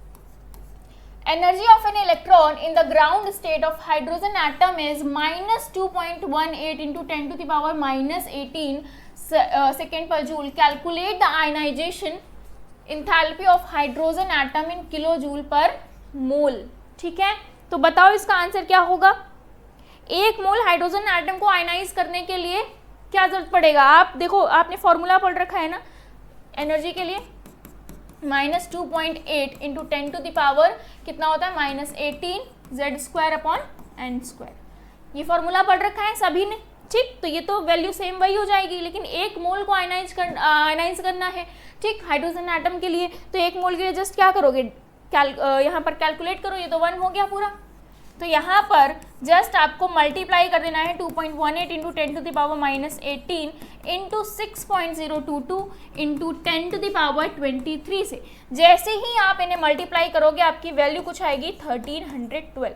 Energy of an electron in the ground state of hydrogen atom is -2.18 into 10 to the power -18 second per joule. Calculate the ionization enthalpy of hydrogen atom in kilo joule per mole, ठीक है, तो बताओ इसका answer क्या होगा। एक मोल hydrogen atom को ionise करने के लिए क्या जरूरत पड़ेगा, आप देखो, आपने फॉर्मूला पढ़ रखा है ना एनर्जी के लिए, -2.8 इंटू 10 टू द पावर कितना होता है, -18 Z² अपॉन n², ये फॉर्मूला पढ़ रखा है सभी ने, ठीक, तो ये तो वैल्यू सेम वही हो जाएगी, लेकिन एक मोल को आयनाइज करना है, ठीक, हाइड्रोजन एटम के लिए, तो एक मोल के लिए जस्ट क्या करोगे, यहाँ पर कैलकुलेट करो, ये तो 1 हो गया पूरा, तो यहाँ पर जस्ट आपको मल्टीप्लाई कर देना है 2.18 into 10 to the power -18 into 6.022 into 10 to the power 23 से। जैसे ही आप इन्हें मल्टीप्लाई करोगे आपकी वैल्यू कुछ आएगी 1312,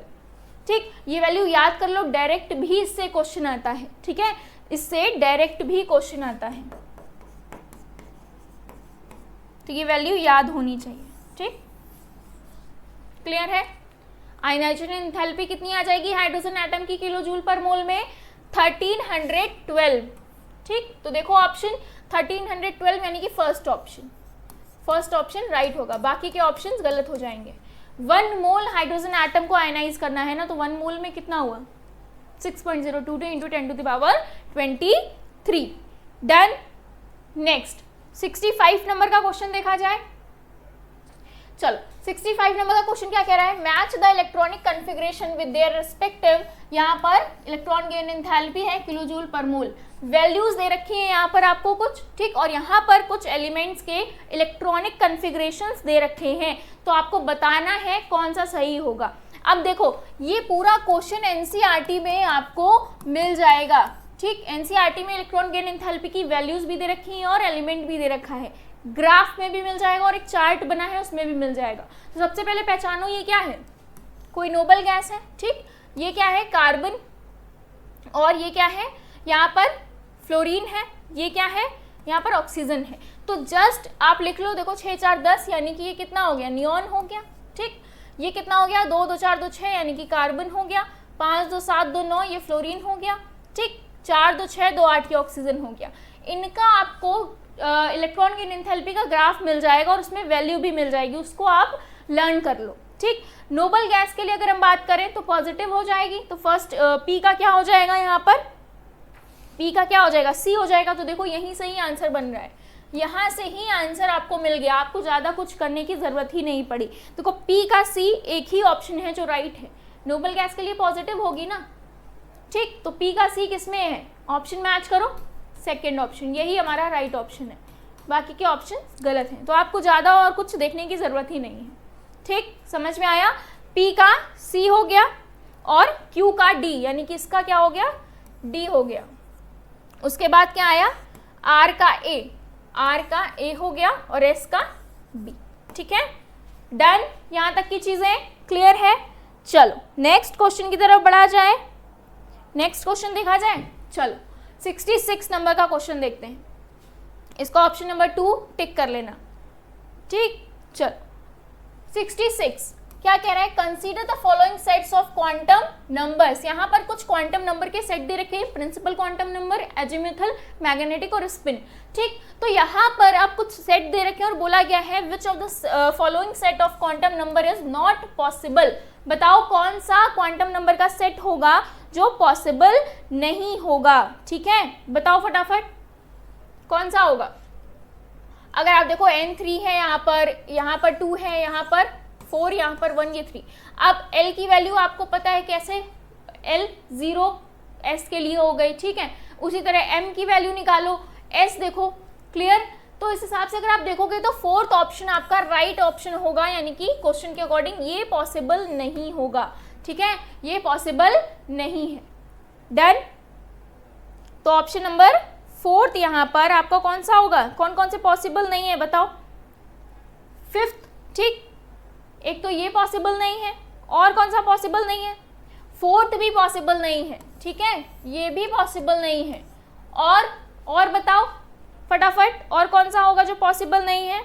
ठीक, ये वैल्यू याद कर लो, डायरेक्ट भी इससे क्वेश्चन आता है, ठीक है, इससे डायरेक्ट भी क्वेश्चन आता है, तो ये वैल्यू याद होनी चाहिए, ठीक, क्लियर है। आयनाइजेशन एंथैल्पी कितनी आ जाएगी हाइड्रोजन एटम की किलो जूल पर मोल में? 1312। ठीक, तो देखो ऑप्शन 1312 यानी कि फर्स्ट ऑप्शन राइट होगा, बाकी के ऑप्शंस गलत हो जाएंगे। 1 मोल हाइड्रोजन एटम को आयनाइज करना है ना, तो 1 मोल में कितना हुआ? 6.022 इंटू 10⁻23। डन। नेक्स्ट 65 नंबर का क्वेश्चन देखा जाए। चलो 65 नंबर का क्वेश्चन क्या कह रहा है? Match the electronic configuration with their respective, यहाँ पर इलेक्ट्रॉन गेन एंथैल्पी है किलो जूल पर मोल, वैल्यूज दे रखी है यहाँ पर आपको कुछ, ठीक, और यहाँ पर कुछ एलिमेंट्स के इलेक्ट्रॉनिक कॉन्फ़िगरेशंस दे रखे हैं, तो आपको बताना है कौन सा सही होगा। अब देखो ये पूरा क्वेश्चन एनसीईआरटी में आपको मिल जाएगा, ठीक, एनसीईआरटी में इलेक्ट्रॉन गेन एंथैल्पी की वैल्यूज भी दे रखी हैं और एलिमेंट भी दे रखा है, ग्राफ में भी मिल जाएगा और एक चार्ट बना है उसमें भी मिल जाएगा। तो सबसे पहले पहचानो ये क्या है, कोई नोबल गैस है, ठीक, ये क्या है? कार्बन, और ये क्या है? यहाँ पर फ्लोरीन है, ये क्या है? यहाँ पर ऑक्सीजन है। तो जस्ट आप लिख लो, देखो 6 4 10 यानी कि ये कितना हो गया? नियॉन हो गया, ठीक, ये कितना हो गया? 2 2 4 2 6 यानी कि कार्बन हो गया, 5 2 7 2 9 ये फ्लोरीन हो गया, ठीक, 4 2 6 2 8 ये ऑक्सीजन हो गया। इनका आपको इलेक्ट्रॉन की एंथैल्पी का ग्राफ मिल जाएगा और उसमें वैल्यू भी मिल जाएगी, उसको आप लर्न कर लो, ठीक। नोबल गैस के लिए अगर हम बात करें तो पॉजिटिव हो जाएगी, तो फर्स्ट पी का क्या हो जाएगा? यहाँ पर पी का क्या हो जाएगा? सी हो जाएगा। तो देखो यहीं से ही आंसर बन रहा है, यहाँ से ही आंसर आपको मिल गया, आपको ज़्यादा कुछ करने की ज़रूरत ही नहीं पड़ी। देखो पी का सी एक ही ऑप्शन है जो राइट है, नोबल गैस के लिए पॉजिटिव होगी ना, ठीक, तो पी का सी किस में है? ऑप्शन मैच करो, सेकेंड ऑप्शन, यही हमारा राइट ऑप्शन है, बाकी के ऑप्शन गलत हैं। तो आपको ज़्यादा और कुछ देखने की ज़रूरत ही नहीं है, ठीक, समझ में आया? पी का सी हो गया और क्यू का डी, यानी कि इसका क्या हो गया? डी हो गया। उसके बाद क्या आया? आर का ए हो गया और एस का बी, ठीक है, डन। यहाँ तक की चीज़ें क्लियर है। चलो नेक्स्ट क्वेश्चन की तरफ बढ़ा जाए, नेक्स्ट क्वेश्चन देखा जाए। चलो 66 नंबर का क्वेश्चन देखते हैं, इसको ऑप्शन नंबर 2 टिक कर लेना, ठीक। चलो 66 क्या कह रहा है? Consider the following sets of quantum numbers. यहाँ पर कुछ क्वांटम नंबर के सेट दे रखे हैं, principal quantum number, azimuthal, magnetic और स्पिन, ठीक। तो यहाँ पर आप कुछ सेट दे रखे हैं और बोला गया है which of the following set of quantum number is not possible. बताओ कौन सा क्वांटम नंबर का सेट होगा जो पॉसिबल नहीं होगा, ठीक है, बताओ फटाफट कौन सा होगा। अगर आप देखो n3 है, यहाँ पर 2 है, यहाँ पर 4, यहाँ पर 1, ये 3। अब l की वैल्यू आपको पता है कैसे, l 0 s के लिए हो गई, ठीक है। उसी तरह m की वैल्यू निकालो, s देखो, क्लियर। तो इस हिसाब से अगर आप देखोगे तो फोर्थ ऑप्शन आपका राइट ऑप्शन होगा, यानी कि क्वेश्चन के अकॉर्डिंग ये पॉसिबल नहीं होगा, ठीक है, ये पॉसिबल नहीं है, डन। तो ऑप्शन नंबर 4 यहाँ पर आपका कौन सा होगा? कौन कौन से पॉसिबल नहीं है बताओ? 5th, ठीक, एक तो ये पॉसिबल नहीं है, और कौन सा पॉसिबल नहीं है? 4th भी पॉसिबल नहीं है, ठीक है, ये भी पॉसिबल नहीं है, और बताओ फटाफट, और कौन सा होगा जो पॉसिबल नहीं है?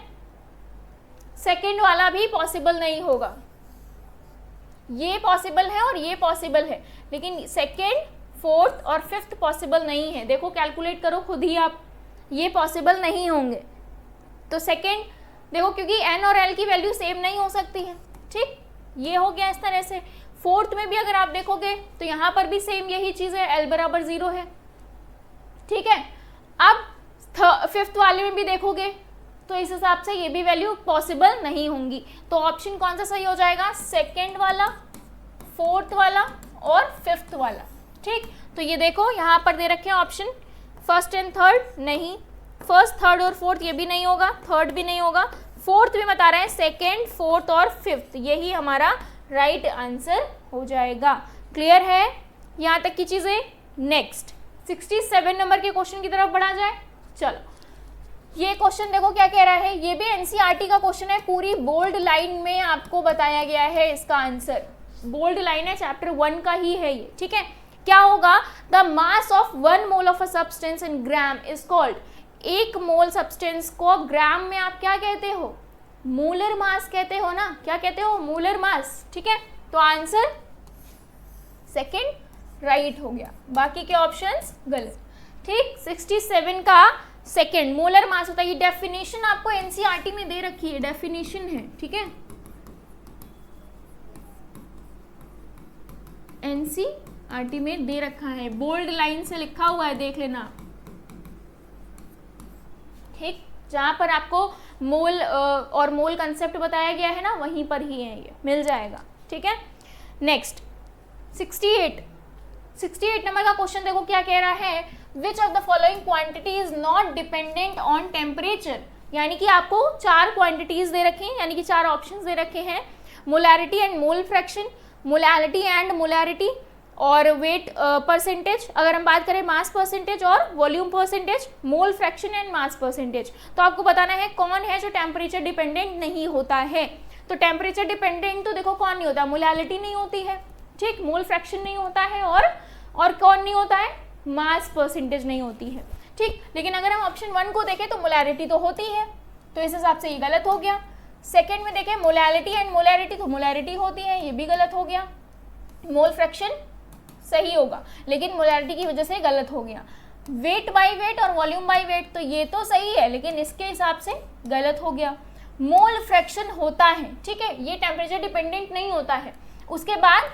सेकंड वाला भी पॉसिबल नहीं होगा, ये पॉसिबल है और ये पॉसिबल है, लेकिन सेकंड, 4th और 5th पॉसिबल नहीं है। देखो कैलकुलेट करो खुद ही आप, ये पॉसिबल नहीं होंगे। तो सेकंड देखो, क्योंकि n और l की वैल्यू सेम नहीं हो सकती है, ठीक, ये हो गया इस तरह से। 4th में भी अगर आप देखोगे तो यहाँ पर भी सेम यही चीज़ है, l बराबर 0 है, ठीक है। अब 5th वाले में भी देखोगे तो इस हिसाब से ये भी वैल्यू पॉसिबल नहीं होंगी। तो ऑप्शन कौन सा सही हो जाएगा? सेकेंड वाला, 4th वाला और 5th वाला, ठीक। तो ये देखो यहाँ पर दे रखे हैं ऑप्शन, 1st एंड 3rd नहीं, 1st 3rd और 4th ये भी नहीं होगा, 3rd भी नहीं होगा, 4th भी बता रहे हैं, 2nd 4th और 5th यही हमारा राइट आंसर हो जाएगा। क्लियर है यहाँ तक की चीज़ें? नेक्स्ट 67 नंबर के क्वेश्चन की तरफ बढ़ा जाए। चलो ये क्वेश्चन देखो क्या कह रहा है, ये भी एनसीईआरटी का क्वेश्चन है, पूरी बोल्ड लाइन में आपको बताया गया है इसका आंसर, बोल्ड लाइन है, चैप्टर 1 का ही है ये, ठीक है। क्या होगा? The mass of 1 mole of a substance in gram is called. 1 mole substance को ग्राम में आप क्या कहते हो? मोलर मास कहते हो ना, क्या कहते हो? मोलर मास, ठीक है। तो आंसर सेकंड राइट हो गया, बाकी के ऑप्शंस गलत। ठीक, 67 का सेकंड मोलर मास होता है। ये डेफिनेशन आपको एनसीईआरटी में दे रखी है, डेफिनेशन है, ठीक है, एनसीईआरटी में दे रखा है, बोल्ड लाइन से लिखा हुआ है, देख लेना। ठीक, जहां पर आपको मोल और मोल कंसेप्ट बताया गया है ना, वहीं पर ही है, ये मिल जाएगा। ठीक है, नेक्स्ट 68 नंबर का क्वेश्चन देखो क्या कह रहा है, which of the following quantity is not dependent on temperature. यानी कि आपको 4 क्वांटिटीज दे रखे हैं, यानी कि 4 ऑप्शंस दे रखे हैं, molarity and mole fraction, molality and molarity, और वेट परसेंटेज, अगर हम बात करें मास परसेंटेज और volume percentage, mole fraction and mass percentage. तो आपको बताना है कौन है जो टेम्परेचर डिपेंडेंट नहीं होता है। तो टेम्परेचर डिपेंडेंट तो देखो कौन नहीं होता, मोलैलिटी नहीं होती है, ठीक, मोल फ्रैक्शन नहीं होता है, और कौन नहीं होता है, मास परसेंटेज नहीं होती है। ठीक, लेकिन अगर हम ऑप्शन 1 को देखें तो मोलैरिटी तो होती है, तो इस हिसाब से ये गलत हो गया। सेकेंड में देखें मोलैलिटी एंड मोलैरिटी, तो मोलैरिटी होती है, ये भी गलत हो गया। मोल फ्रैक्शन सही होगा, लेकिन मोलैरिटी की वजह से गलत हो गया। वेट बाय वेट और वॉल्यूम बाय वेट, तो ये तो सही है, लेकिन इसके हिसाब से गलत हो गया। मोल फ्रैक्शन होता है, ठीक है, ये टेम्परेचर डिपेंडेंट नहीं होता है। उसके बाद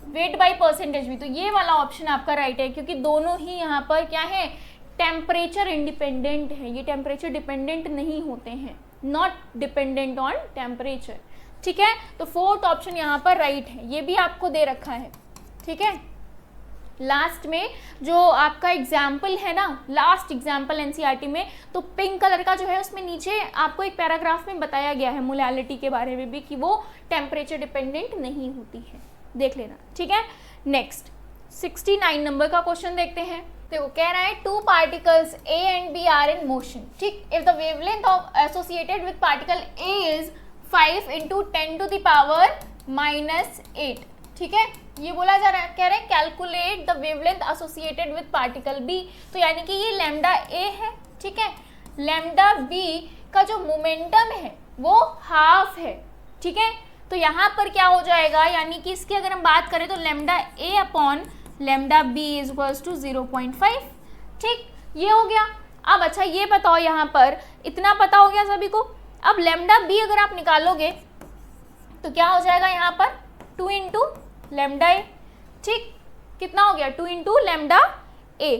वेट बाय परसेंटेज भी, तो ये वाला ऑप्शन आपका राइट है, क्योंकि दोनों ही यहाँ पर क्या है, टेम्परेचर इंडिपेंडेंट है, ये टेम्परेचर डिपेंडेंट नहीं होते हैं, नॉट डिपेंडेंट ऑन टेम्परेचर। ठीक है, तो 4th ऑप्शन यहाँ पर राइट है, ये भी आपको दे रखा है। ठीक है, लास्ट में जो आपका एग्जाम्पल है ना, लास्ट एग्जाम्पल एनसीईआरटी में, तो पिंक कलर का जो है उसमें नीचे आपको एक पैराग्राफ में बताया गया है मोलैलिटी के बारे में भी, कि वो टेम्परेचर डिपेंडेंट नहीं होती है, देख लेना। ठीक है, नेक्स्ट 69 नंबर का क्वेश्चन देखते हैं। देखो कह रहा है 2 particles A and B are in motion. ठीक, if the wavelength of associated with particle A is 5 × 10⁻⁻8। ठीक है, ये बोला जा रहा है, कह रहे हैं calculate the wavelength associated with particle B। तो यानी कि ये लैम्डा A है, ठीक है, लैम्डा B का जो मोमेंटम है वो हाफ है। ठीक है, तो यहाँ पर क्या हो जाएगा, यानी कि इसकी अगर हम बात करें तो lambda A upon lambda B is equals to 0.5। ठीक, ये हो गया। अब अच्छा ये बताओ, यहाँ पर इतना पता हो गया सभी को। अब लैम्डा B अगर आप निकालोगे तो क्या हो जाएगा, यहाँ पर 2 × लैम्डा A। ठीक, कितना हो गया, 2 × लैम्डा A।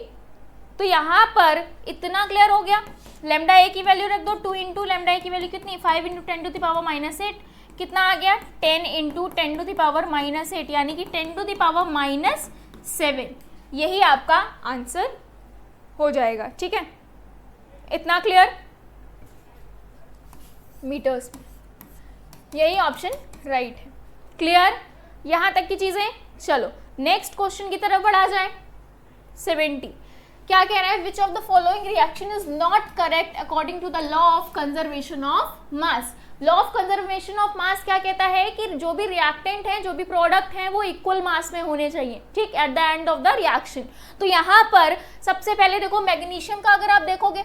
तो यहाँ पर इतना क्लियर हो गया, लैम्डा A की वैल्यू रख दो, 2 × लैम्डा A की वैल्यू कितनी, 5 × 10⁻⁻8, कितना आ गया, 10 × 10⁻⁻8, यानी कि 10⁻7। यही आपका आंसर हो जाएगा। ठीक है, इतना क्लियर मीटर्स में, यही ऑप्शन राइट है। क्लियर यहाँ तक की चीजें। चलो नेक्स्ट क्वेश्चन की तरफ बढ़ा जाए। 70 क्या कह रहा है, which of the following reaction is not correct according to the law of conservation of mass. Law of conservation of mass क्या कहता है कि जो भी रिएक्टेंट है, जो भी प्रोडक्ट है, वो इक्वल मास में होने चाहिए, ठीक, at the end of the reaction. तो यहाँ पर सबसे पहले देखो मैग्नीशियम का अगर आप देखोगे,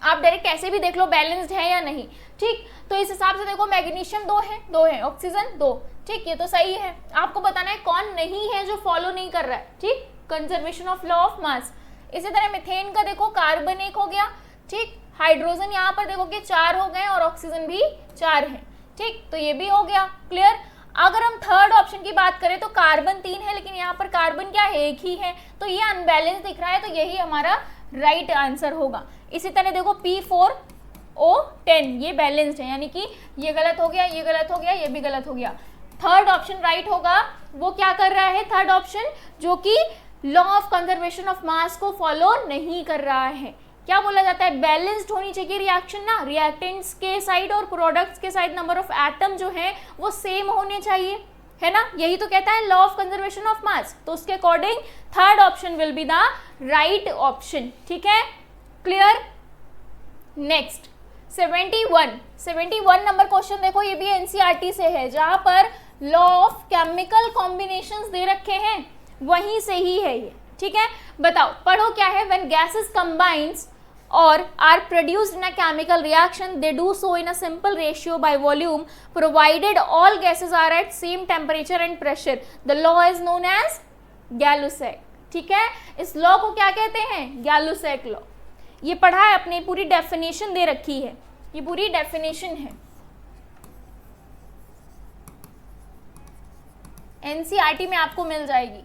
आप डायरेक्ट कैसे भी देख लो बैलेंस्ड है या नहीं, ठीक, तो इस हिसाब से देखो मैग्नीशियम 2 है, ऑक्सीजन 2, ठीक, ये तो सही है। आपको बताना है कौन नहीं है जो फॉलो नहीं कर रहा है, ठीक, conservation of law of mass. इसी तरह मिथेन का देखो, कार्बन 1 हो गया, ठीक, हाइड्रोजन यहाँ पर देखो कि 4 हो गए और ऑक्सीजन भी 4 है, ठीक, तो ये भी हो गया। क्लियर। अगर हम थर्ड ऑप्शन की बात करें तो कार्बन 3 है, लेकिन यहाँ पर कार्बन क्या है, 1 ही है, तो ये अनबैलेंस दिख रहा है, तो यही हमारा राइट आंसर होगा। इसी तरह देखो P4O10 ये बैलेंस्ड है, यानी कि ये गलत हो गया, ये गलत हो गया, ये भी गलत हो गया। थर्ड ऑप्शन राइट होगा। वो क्या कर रहा है थर्ड ऑप्शन, जो कि लॉ ऑफ कंजर्वेशन ऑफ मास को फॉलो नहीं कर रहा है। क्या बोला जाता है, बैलेंस्ड होनी चाहिए रिएक्शन ना, रिएक्टेंट्स के साइड और प्रोडक्ट्स के साइड नंबर ऑफ एटम जो है वो सेम होने चाहिए, है ना, यही तो कहता है law of conservation of mass. तो उसके according third option will be the right option. ठीक है, क्लियर। नेक्स्ट 71 नंबर क्वेश्चन देखो, ये भी एनसीईआरटी से है, जहां पर लॉ ऑफ केमिकल कॉम्बिनेशंस दे रखे हैं, वहीं से ही है ये। ठीक है, बताओ, पढ़ो क्या है, when gases combines or are produced in a chemical reaction, they do so in a simple ratio by volume provided all gases are at same temperature and pressure. The law is known as गैलुसैक. ठीक है, इस law को क्या कहते हैं? गैलुसैक law. ये पढ़ा है अपने, पूरी डेफिनेशन दे रखी है, ये पूरी डेफिनेशन है, एनसीईआरटी में आपको मिल जाएगी.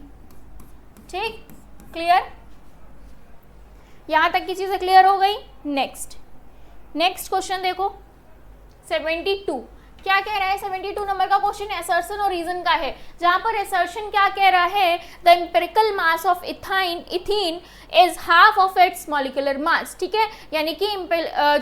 ठीक, क्लियर? यहां तक की चीजें क्लियर हो गई. नेक्स्ट क्वेश्चन देखो 72. क्या कह रहा है? 72 नंबर का क्वेश्चन असर्शन और रीजन का है, जहां पर असर्शन क्या कह रहा है? The empirical mass of ethene is half of its molecular mass. ठीक है, यानी कि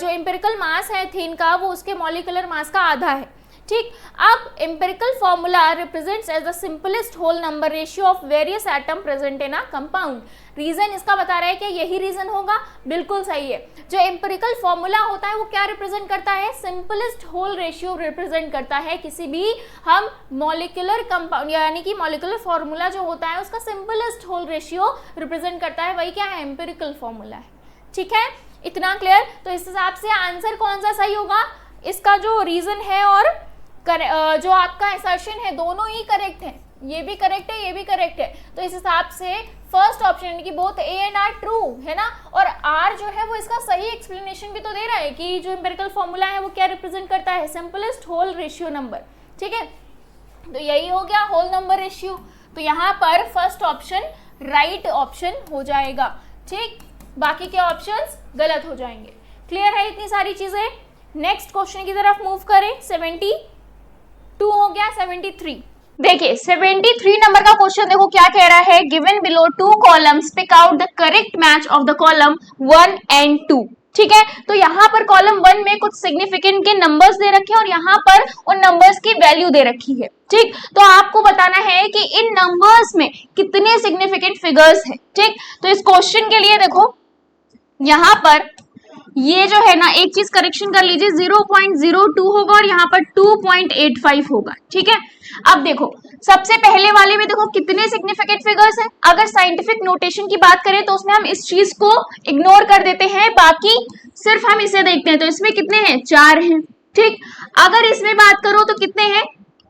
जो एम्पिरिकल मास है इथीन का, वो उसके मॉलिक्यूलर मास का आधा है. ठीक, अब empirical formula represents as the simplest whole number ratio of various atom present in a compound. Reason इसका बता रहा है कि यही रीजन होगा. बिल्कुल सही है. जो एम्पिरिकल फॉर्मूला होता है वो क्या रिप्रेजेंट करता है? सिंपलेस्ट होल रेशियो रिप्रेजेंट करता है. किसी भी हम मॉलिक्यूलर कंपाउंड, यानी कि मॉलिक्यूलर फॉर्मूला जो होता है उसका सिंपलेस्ट होल रेशियो रिप्रेजेंट करता है, वही क्या है? एम्पिरिकल फॉर्मूला है. ठीक है, इतना क्लियर? तो इस हिसाब से आंसर कौन सा सही होगा? इसका जो रीजन है और जो आपका असर्शन है, दोनों ही करेक्ट है. ये भी करेक्ट है, ये भी करेक्ट है. तो इस हिसाब से फर्स्ट ऑप्शन यानी कि both A and R true है ना. और आर जो है वो इसका सही एक्सप्लेनेशन भी तो दे रहा है कि जो एम्पिरिकल फॉर्मूला है वो क्या रिप्रेजेंट करता है? Simplest whole ratio number. ठीक है, तो यही हो गया होल नंबर रेशियो. तो यहाँ पर फर्स्ट ऑप्शन राइट ऑप्शन हो जाएगा. ठीक, बाकी के ऑप्शंस गलत हो जाएंगे. क्लियर है इतनी सारी चीजें? नेक्स्ट क्वेश्चन की तरफ मूव करें. 72 हो गया. 73 देखिए, 73 नंबर का क्वेश्चन देखो क्या कह रहा है. Given below 2 columns, pick out the correct match of the column 1 and 2. ठीक है, तो यहाँ पर कॉलम 1 में कुछ सिग्निफिकेंट के नंबर्स दे रखे हैं और यहाँ पर उन नंबर्स की वैल्यू दे रखी है. ठीक, तो आपको बताना है कि इन नंबर्स में कितने सिग्निफिकेंट फिगर्स हैं. ठीक, तो इस क्वेश्चन के लिए देखो यहाँ पर ये जो है ना, एक चीज करेक्शन कर लीजिए, 0.02 होगा और यहाँ पर 2.85 होगा. ठीक है, अब देखो सबसे पहले वाले में देखो कितने सिग्निफिकेंट फिगर्स हैं. अगर साइंटिफिक नोटेशन की बात करें तो उसमें हम इस चीज को इग्नोर कर देते हैं, बाकी सिर्फ हम इसे देखते हैं. तो इसमें कितने हैं? 4 हैं. ठीक, अगर इसमें बात करो तो कितने हैं?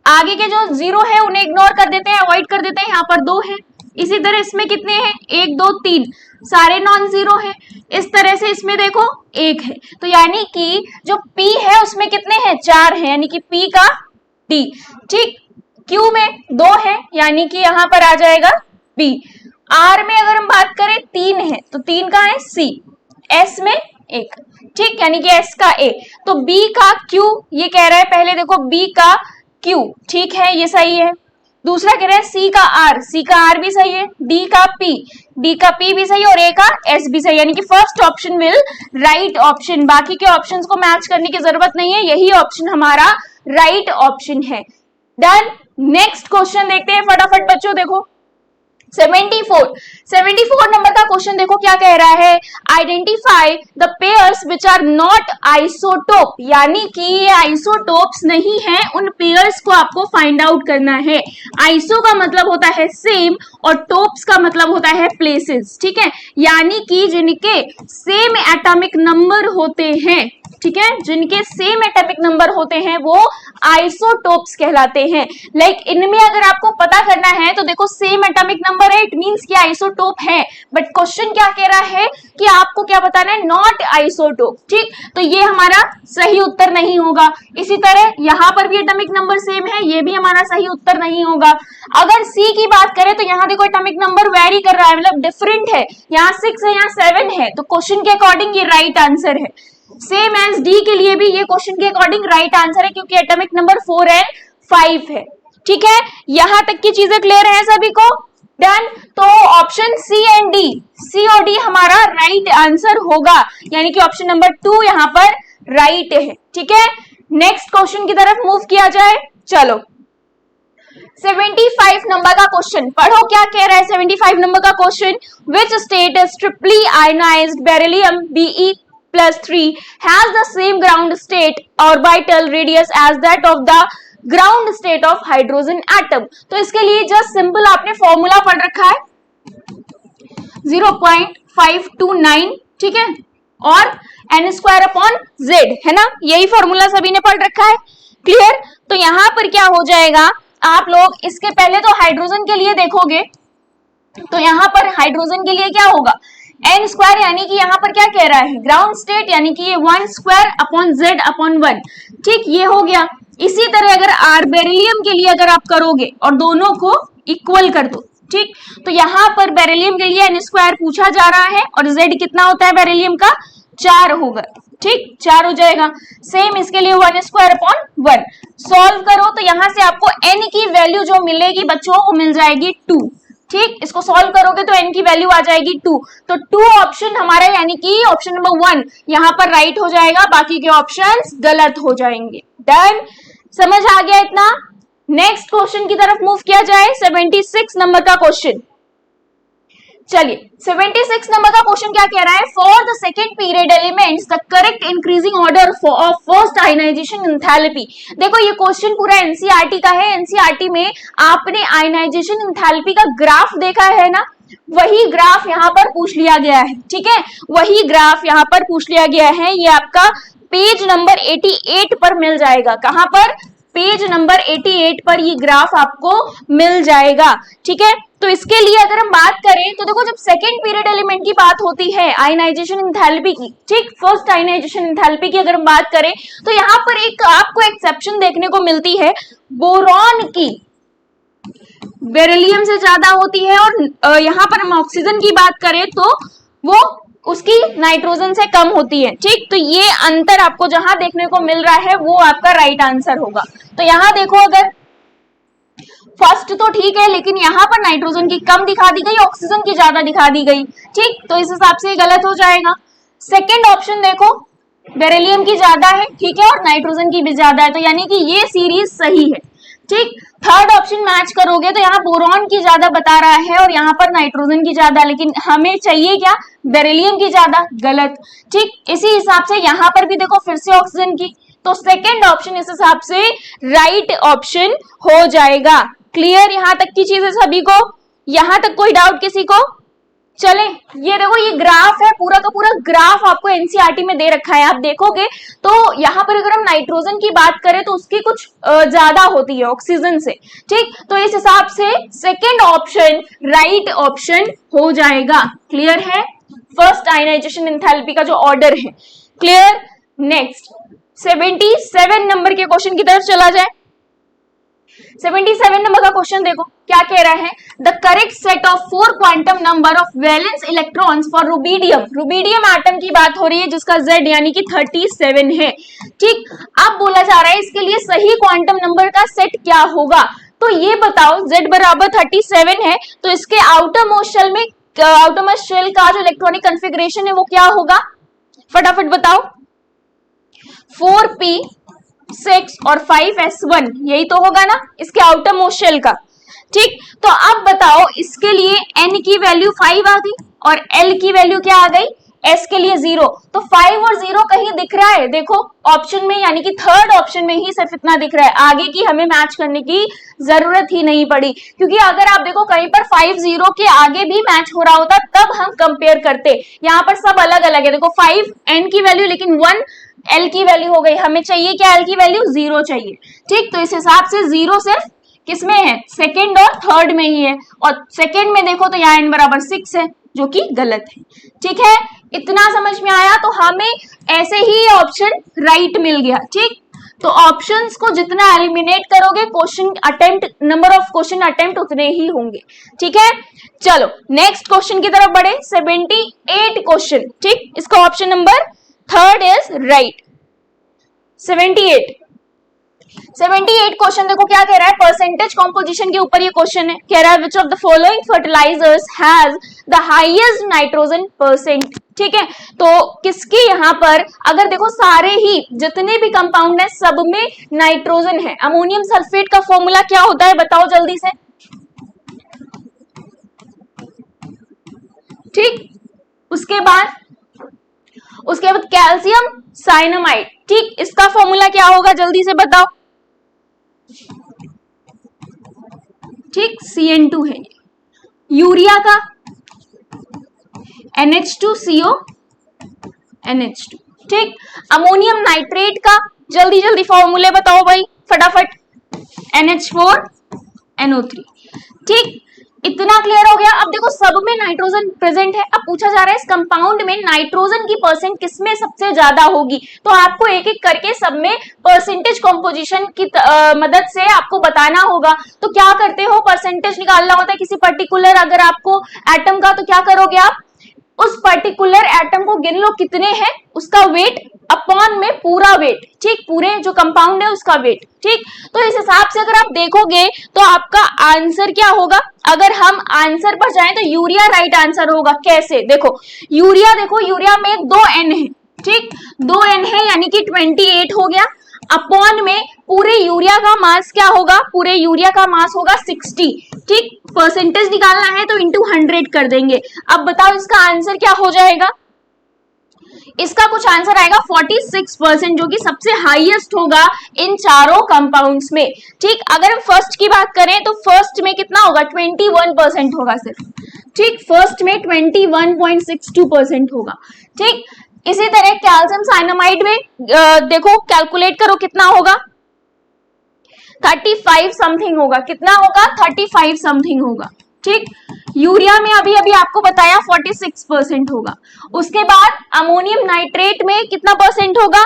आगे के जो 0 है उन्हें इग्नोर कर देते हैं, अवॉइड कर देते हैं. यहाँ पर 2 है. इसी तरह इसमें कितने हैं? 1 2 3, सारे नॉन जीरो है. इस तरह से इसमें देखो 1 है. तो यानी कि जो P है उसमें कितने हैं? 4 है, यानी कि P का D. ठीक, Q में 2 है, यानी कि यहाँ पर आ जाएगा B. R में अगर हम बात करें 3 है, तो 3 का है C. S में 1. ठीक, यानी कि S का A. तो B का Q ये कह रहा है, पहले देखो B का Q. ठीक है, ये सही है. दूसरा कह रहा है C का R, C का R भी सही है. D का P भी सही है और A का S भी सही है. यानी कि first option will right option. बाकी के ऑप्शंस को मैच करने की जरूरत नहीं है, यही ऑप्शन हमारा राइट ऑप्शन है. डन. नेक्स्ट क्वेश्चन देखते हैं फटाफट बच्चों. देखो 74 नंबर का क्वेश्चन देखो क्या कह रहा है. Identify the pairs which are not isotope, यानी कि ये आइसोटोप्स नहीं है, उन पेयर्स को आपको फाइंड आउट करना है. आइसो का मतलब होता है सेम और टोप्स का मतलब होता है प्लेसेस. ठीक है, यानी कि जिनके सेम एटॉमिक नंबर होते हैं. ठीक है, जिनके सेम एटॉमिक नंबर होते हैं वो आइसोटोप्स कहलाते हैं. लाइक इनमें अगर आपको पता करना है तो देखो सेम एटॉमिक नंबर है, इट मींस कि आइसोटोप है. बट क्वेश्चन क्या कह रहा है कि आपको क्या बताना है? Not isotope. ठीक, तो ये हमारा सही उत्तर नहीं होगा. इसी तरह यहाँ पर भी एटॉमिक नंबर सेम है, ये भी हमारा सही उत्तर नहीं होगा. अगर सी की बात करें तो यहाँ देखो एटॉमिक नंबर वेरी कर रहा है, मतलब डिफरेंट है. यहाँ 6 है, यहाँ 7 है. तो क्वेश्चन के अकॉर्डिंग ये राइट आंसर है. सेम एज डी के लिए भी ये क्वेश्चन के अकॉर्डिंग राइट आंसर है, क्योंकि एटॉमिक नंबर 4 एंड 5 है. ठीक है, यहां तक की चीजें क्लियर है सभी को? डन. तो ऑप्शन सी एंड डी, सी और डी हमारा राइट आंसर होगा, यानी कि ऑप्शन नंबर 2 यहां पर राइट है. ठीक है, नेक्स्ट क्वेश्चन की तरफ मूव किया जाए. चलो 75 नंबर का क्वेश्चन पढ़ो क्या कह रहा है. 75 नंबर का question, which state is triply ionized beryllium Be+3 has the same ground state orbital radius as that of the ground state of hydrogen atom. तो इसके लिए जस्ट सिंपल आपने फॉर्मूला पढ़ रखा है 0.529. ठीक है, और n स्क्वायर अपॉन z, है ना, यही फॉर्मूला सभी ने पढ़ रखा है, क्लियर। तो यहां पर क्या हो जाएगा, आप लोग इसके पहले तो हाइड्रोजन के लिए देखोगे, तो यहां पर हाइड्रोजन के लिए क्या होगा, n स्क्वायर, यानी कि यहां पर क्या कह रहा है, ग्राउंड स्टेट, यानी कि ये 1 स्क्वायर अपॉन z अपॉन 1, ठीक, ये हो गया। इसी तरह अगर बेरिलियम के लिए अगर आप करोगे और दोनों को इक्वल कर दो, ठीक, तो यहां पर बेरिलियम के लिए n स्क्वायर पूछा जा रहा है और z कितना होता है बेरिलियम का, 4 होगा, ठीक, 4 हो जाएगा। सेम इसके लिए 1 स्क्वायर अपॉन 1, सॉल्व करो तो यहां से आपको n की वैल्यू जो मिलेगी बच्चों वो मिल जाएगी 2, ठीक, इसको सॉल्व करोगे तो n की वैल्यू आ जाएगी 2, तो 2 ऑप्शन हमारा, यानी कि ऑप्शन नंबर 1 यहां पर राइट हो जाएगा, बाकी के ऑप्शंस गलत हो जाएंगे। डन, समझ आ गया इतना। नेक्स्ट क्वेश्चन की तरफ मूव किया जाए, 76 नंबर का क्वेश्चन। चलिए 76 नंबर का क्वेश्चन क्या कह रहा है, for the second period elements the correct increasing order of first ionization enthalpy. देखो ये क्वेश्चन पूरा एनसीईआरटी का है, एनसीईआरटी में आपने आयनाइजेशन एंथैल्पी का ग्राफ देखा है ना, वही ग्राफ यहाँ पर पूछ लिया गया है, ठीक है, वही ग्राफ यहाँ पर पूछ लिया गया है। ये आपका पेज नंबर 88 पर मिल जाएगा, कहां पर, पेज नंबर 88 पर ये ग्राफ आपको मिल जाएगा, ठीक है। तो इसके लिए अगर हम बात करें तो देखो, जब सेकेंड पीरियड एलिमेंट की बात होती है आयनाइजेशन एंथैल्पी की, ठीक, फर्स्ट आयनाइजेशन एंथैल्पी की अगर हम बात करें तो यहाँ पर एक आपको एक्सेप्शन देखने को मिलती है, बोरॉन की बेरिलियम से ज्यादा होती है, और यहाँ पर हम ऑक्सीजन की बात करें तो वो उसकी नाइट्रोजन से कम होती है, ठीक। तो ये अंतर आपको जहां देखने को मिल रहा है वो आपका राइट आंसर होगा। तो यहां देखो, अगर फर्स्ट तो ठीक है, लेकिन यहाँ पर नाइट्रोजन की कम दिखा दी गई, ऑक्सीजन की ज्यादा दिखा दी गई, ठीक, तो इस हिसाब से गलत हो जाएगा। सेकेंड ऑप्शन देखो, बेरिलियम की ज्यादा है, ठीक है, और नाइट्रोजन की भी ज्यादा है, तो यानी कि ये सीरीज सही है, ठीक। थर्ड ऑप्शन मैच करोगे तो यहाँ बोरॉन की ज्यादा बता रहा है और यहाँ पर नाइट्रोजन की ज्यादा, लेकिन हमें चाहिए क्या, बेरिलियम की ज्यादा, गलत, ठीक। इसी हिसाब से यहाँ पर भी देखो फिर से ऑक्सीजन की, तो सेकेंड ऑप्शन इस हिसाब से राइट ऑप्शन हो जाएगा। क्लियर यहाँ तक की चीजें सभी को, यहाँ तक कोई डाउट किसी को? चले, ये देखो ये ग्राफ है, पूरा का पूरा ग्राफ आपको एनसीईआरटी में दे रखा है, आप देखोगे तो यहाँ पर अगर हम नाइट्रोजन की बात करें तो उसकी कुछ ज्यादा होती है ऑक्सीजन से, ठीक। तो इस हिसाब से सेकेंड ऑप्शन राइट ऑप्शन हो जाएगा। क्लियर है, फर्स्ट आयनाइजेशन एंथैल्पी का जो ऑर्डर है, क्लियर। नेक्स्ट 77 नंबर के क्वेश्चन की तरफ चला जाए। 77 नंबर का क्वेश्चन देखो क्या कह रहा है, the correct set of 4 quantum number of valence electrons for rubidium, rubidium atom की बात हो रही है जिसका Z यानी कि 37 है, ठीक। अब बोला जा रहा है इसके लिए सही क्वांटम नंबर का सेट क्या होगा, तो ये बताओ Z बराबर 37 है, तो इसके आउटर मोस्ट शेल में, आउटर मोस्ट शेल का जो इलेक्ट्रॉनिक कॉन्फ़िगरेशन है वो क्या होगा, फटाफट बताओ। 4p6 और 5s1, यही तो होगा ना इसके आउटर मोस्ट शेल का, ठीक। तो अब बताओ इसके लिए n की वैल्यू 5 आ गई और l की वैल्यू क्या आ गई, s के लिए 0, तो 5 और 0 कहीं दिख रहा है, देखो ऑप्शन में, यानी कि थर्ड ऑप्शन में ही सिर्फ इतना दिख रहा है, आगे की हमें मैच करने की जरूरत ही नहीं पड़ी, क्योंकि अगर आप देखो कहीं पर 5 0 के आगे भी मैच हो रहा होता तब हम कंपेयर करते, यहाँ पर सब अलग अलग है, देखो 5 n की वैल्यू लेकिन 1 L की वैल्यू हो गई, हमें चाहिए क्या, L की वैल्यू 0 चाहिए, ठीक। तो इस हिसाब से 0 सिर्फ किसमें है, सेकंड और थर्ड में ही है, और सेकंड में देखो तो यहाँ n बराबर 6 है जो कि गलत है, ठीक है। इतना समझ में आया, तो हमें ऐसे ही ऑप्शन राइट मिल गया, ठीक। तो ऑप्शंस को जितना एलिमिनेट करोगे question attempt, number of question attempt उतने ही होंगे, ठीक है। चलो नेक्स्ट क्वेश्चन की तरफ बढ़े, 78 क्वेश्चन, ठीक, इसका option number third is right. 78 question देखो क्या कह रहा है, परसेंटेज कॉम्पोजिशन के ऊपर ये क्वेश्चन है, कह रहा है which of the following fertilizers has the highest nitrogen percent, ठीक है। तो किसके यहाँ पर, अगर देखो सारे ही जितने भी कंपाउंड है सब में नाइट्रोजन है, अमोनियम सल्फेट का फॉर्मूला क्या होता है बताओ जल्दी से, ठीक। उसके बाद कैल्शियम साइनामाइड, ठीक, इसका फॉर्मूला क्या होगा जल्दी से बताओ, ठीक, CN2 है। यूरिया का NH2CO NH2। ठीक, अमोनियम नाइट्रेट का जल्दी जल्दी फॉर्मूले बताओ भाई फटाफट, NH4NO3। ठीक, इतना क्लियर हो गया। अब देखो सब में नाइट्रोजन प्रेजेंट है, अब पूछा जा रहा है इस कंपाउंड में नाइट्रोजन की परसेंट किसमें सबसे ज्यादा होगी, तो आपको एक एक करके सब में परसेंटेज कॉम्पोजिशन की मदद से आपको बताना होगा। तो क्या करते हो, परसेंटेज निकालना होता है किसी पर्टिकुलर अगर आपको एटम का, तो क्या करोगे आप उस पर्टिकुलर एटम को गिन लो कितने हैं, उसका वेट अपॉन में पूरा वेट, ठीक, पूरे जो कंपाउंड है उसका वेट। ठीक, तो इस हिसाब से अगर आप देखोगे तो आपका आंसर क्या होगा, अगर हम आंसर पर जाएं तो यूरिया राइट आंसर होगा। कैसे, देखो यूरिया, देखो यूरिया में 2N है, ठीक, 2N है यानी कि 28 हो गया, अपॉन में पूरे यूरिया का मास क्या होगा, पूरे यूरिया का मास होगा 60। ठीक, परसेंटेज निकालना है तो इंटू 100 कर देंगे। अब बताओ इसका आंसर क्या हो जाएगा, इसका कुछ आंसर आएगा 46%, जो कि सबसे हाईएस्ट होगा इन चारों कंपाउंड्स में। ठीक, अगर हम फर्स्ट की बात करें तो फर्स्ट में कितना होगा, 21% होगा सिर्फ। ठीक, फर्स्ट में 21.62% होगा। ठीक, इसी तरह कैल्शियम साइनामाइड में देखो कैलकुलेट करो कितना होगा, 35 समथिंग होगा, कितना होगा 35 समथिंग होगा। ठीक, यूरिया में अभी अभी आपको बताया 46% होगा। उसके बाद अमोनियम नाइट्रेट में कितना परसेंट होगा,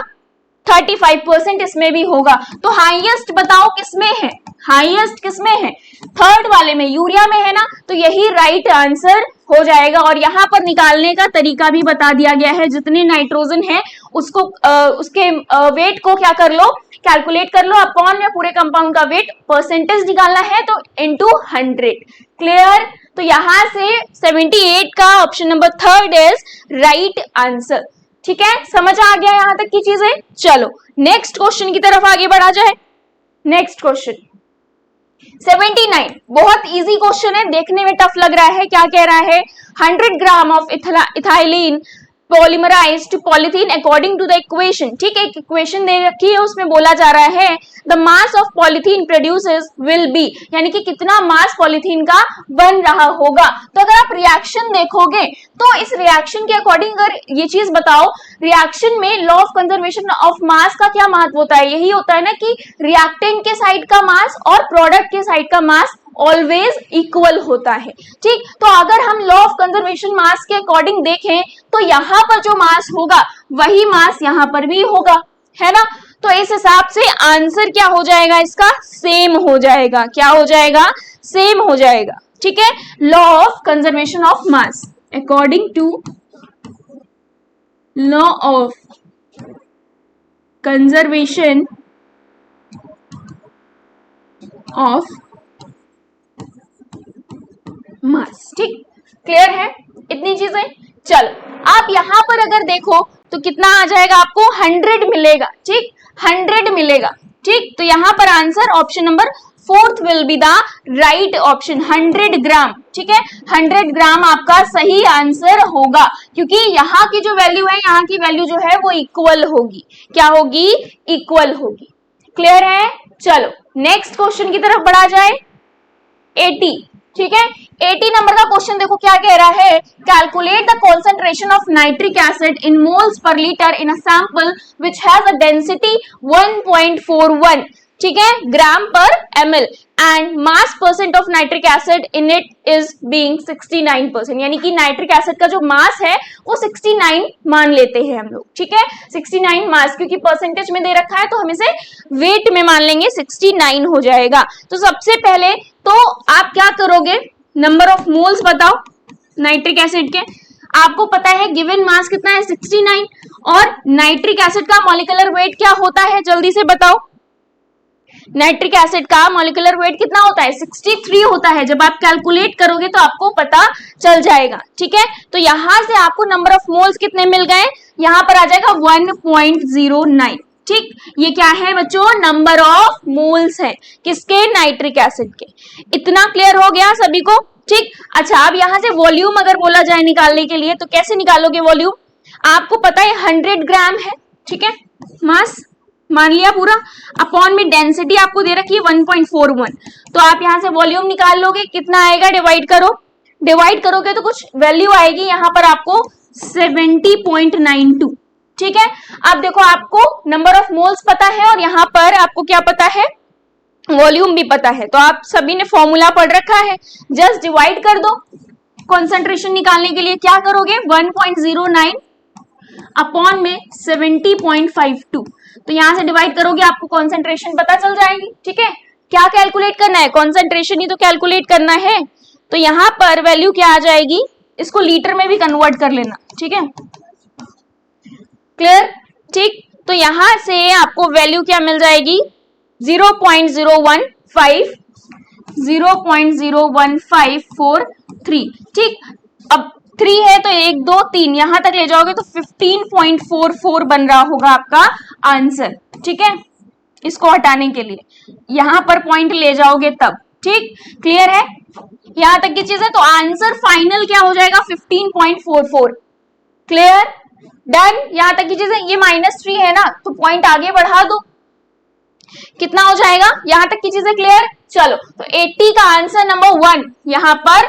35% इसमें भी होगा। तो हाईएस्ट बताओ किसमें है, हाईएस्ट किसमें है, थर्ड वाले में, यूरिया में है ना, तो यही राइट आंसर हो जाएगा। और यहाँ पर निकालने का तरीका भी बता दिया गया है, जितने नाइट्रोजन है उसको उसके वेट को क्या कर लो, कैलकुलेट कर लो, अपॉन में पूरे कंपाउंड का वेट, परसेंटेज निकालना है तो इनटू 100। क्लियर, तो यहां से 78 का option number third is right answer. ठीक है, समझ आ गया यहां तक की चीजें। चलो नेक्स्ट क्वेश्चन की तरफ आगे बढ़ा जाए। नेक्स्ट क्वेश्चन 79, बहुत इजी क्वेश्चन है, देखने में टफ लग रहा है। क्या कह रहा है, 100 gram of ethylene polymerized to polythene according to the equation. ठीक है, एक इक्वेशन दे रखी है, उसमें बोला जा रहा है the mass of polythene produces will be, यानी कि कितना मास पॉलीथीन का बन रहा होगा। तो अगर आप रिएक्शन देखोगे तो इस रिएक्शन के अकॉर्डिंग अगर ये चीज बताओ, रिएक्शन में लॉ ऑफ कंजर्वेशन ऑफ मास का क्या महत्व होता है, यही होता है ना कि रिएक्टेंट के साइड का मास और प्रोडक्ट के साइड का मास ऑलवेज इक्वल होता है। ठीक, तो अगर हम लॉ ऑफ कंजर्वेशन मास के अकॉर्डिंग देखें तो यहाँ पर जो मास होगा वही मास यहाँ पर भी होगा, है ना। तो इस हिसाब से आंसर क्या हो जाएगा, इसका सेम हो जाएगा। क्या हो जाएगा, सेम हो जाएगा। ठीक है, law of conservation of mass according to law of conservation of mass. ठीक, क्लियर है इतनी चीजें। चलो आप यहां पर अगर देखो तो कितना आ जाएगा, आपको 100 मिलेगा। ठीक, 100 मिलेगा। ठीक, तो यहां पर answer option number fourth will be the right option, 100 ग्राम। ठीक है, 100 ग्राम आपका सही आंसर होगा, क्योंकि यहाँ की जो वैल्यू है, यहाँ की वैल्यू जो है वो इक्वल होगी। क्या होगी, इक्वल होगी। क्लियर है। चलो नेक्स्ट क्वेश्चन की तरफ बढ़ा जाए। 80, ठीक है, 80 नंबर का क्वेश्चन देखो क्या कह रहा है, calculate the concentration of nitric acid in moles per litre in a sample which has a density 1.41, ठीक है, ग्राम पर ml and mass percent of nitric acid in it is being 69%, यानी कि नाइट्रिक एसिड का जो मास है वो 69 मान लेते हैं हम लोग। ठीक है, 69 मास, क्योंकि परसेंटेज में दे रखा है तो हम इसे वेट में मान लेंगे, 69 हो जाएगा। तो सबसे पहले तो आप क्या करोगे, नंबर ऑफ मोल्स बताओ नाइट्रिक एसिड के। आपको पता है गिवन मास कितना है 69, और नाइट्रिक एसिड का मॉलिक्यूलर वेट क्या होता है, जल्दी से बताओ। नाइट्रिक एसिड का मॉलिक्यूलर वेट कितना होता है, 63 होता है। जब आप कैलकुलेट करोगे तो आपको पता चल जाएगा। ठीक है, तो यहां से आपको नंबर ऑफ मोल्स कितने मिल गए, यहां पर आ जाएगा 1.09। ठीक, ये क्या है बच्चों, नंबर ऑफ मोल्स है, किसके, नाइट्रिक एसिड के। इतना क्लियर हो गया सभी को। ठीक, अच्छा अब यहां से वॉल्यूम अगर बोला जाए निकालने के लिए तो कैसे निकालोगे वॉल्यूम, आपको पता है 100 ग्राम है। ठीक है, मास मान लिया पूरा, अपॉन में डेंसिटी आपको दे रखी है 1.41, तो आप यहां से वॉल्यूम निकाल लोगे, कितना आएगा, डिवाइड करो, डिवाइड करोगे तो कुछ वैल्यू आएगी, यहां पर आपको 70.92। ठीक है। अब देखो आपको नंबर ऑफ मोल्स पता है और यहां पर आपको क्या पता है, वॉल्यूम भी पता है, तो आप सभी ने फॉर्मूला पढ़ रखा है, जस्ट डिवाइड कर दो। कॉन्सेंट्रेशन निकालने के लिए क्या करोगे, 1.09 अपॉन में 70.52, तो यहां से डिवाइड करोगे आपको कॉन्सेंट्रेशन पता चल जाएगी। ठीक है, क्या कैलकुलेट करना है, कॉन्सेंट्रेशन ही तो कैलकुलेट करना है, तो यहां पर वैल्यू क्या आ जाएगी, इसको लीटर में भी कन्वर्ट कर लेना। ठीक है, क्लियर। ठीक, तो यहां से आपको वैल्यू क्या मिल जाएगी, 0.01543। ठीक, अब 3 है तो 1 2 3 यहां तक ले जाओगे तो 15.44 बन रहा होगा आपका आंसर। ठीक है, इसको हटाने के लिए यहां पर पॉइंट ले जाओगे तब। ठीक, क्लियर है, यहां तक की चीज है, तो आंसर फाइनल क्या हो जाएगा, 15.44। क्लियर, डन, यहां तक की चीज है। ये -3 है ना, तो पॉइंट आगे बढ़ा दो, कितना हो जाएगा, यहां तक की चीजें क्लियर। चलो, तो 80 का आंसर नंबर 1 यहां पर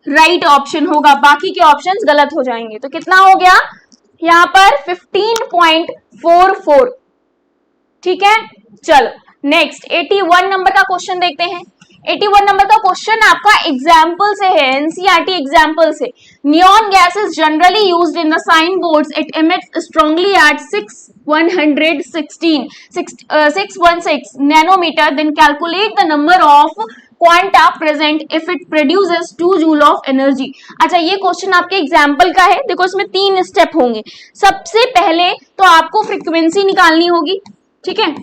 राइट ऑप्शन होगा, बाकी के ऑप्शंस गलत हो जाएंगे। तो कितना हो गया यहां पर 15.44। ठीक है, चलो नेक्स्ट 81 नंबर का क्वेश्चन देखते हैं। 81 नंबर का क्वेश्चन आपका एग्जाम्पल से है, एनसीईआरटी एग्जाम्पल से। Neon gas is generally used in the sign boards, it emits strongly at 616 nanometer, then calculate the number of quanta present if it produces 2 joule of energy. अच्छा, ये question आपके example का है। देखो इसमें 3 step होंगे। सबसे पहले तो आपको फ्रीक्वेंसी निकालनी होगी। ठीक है,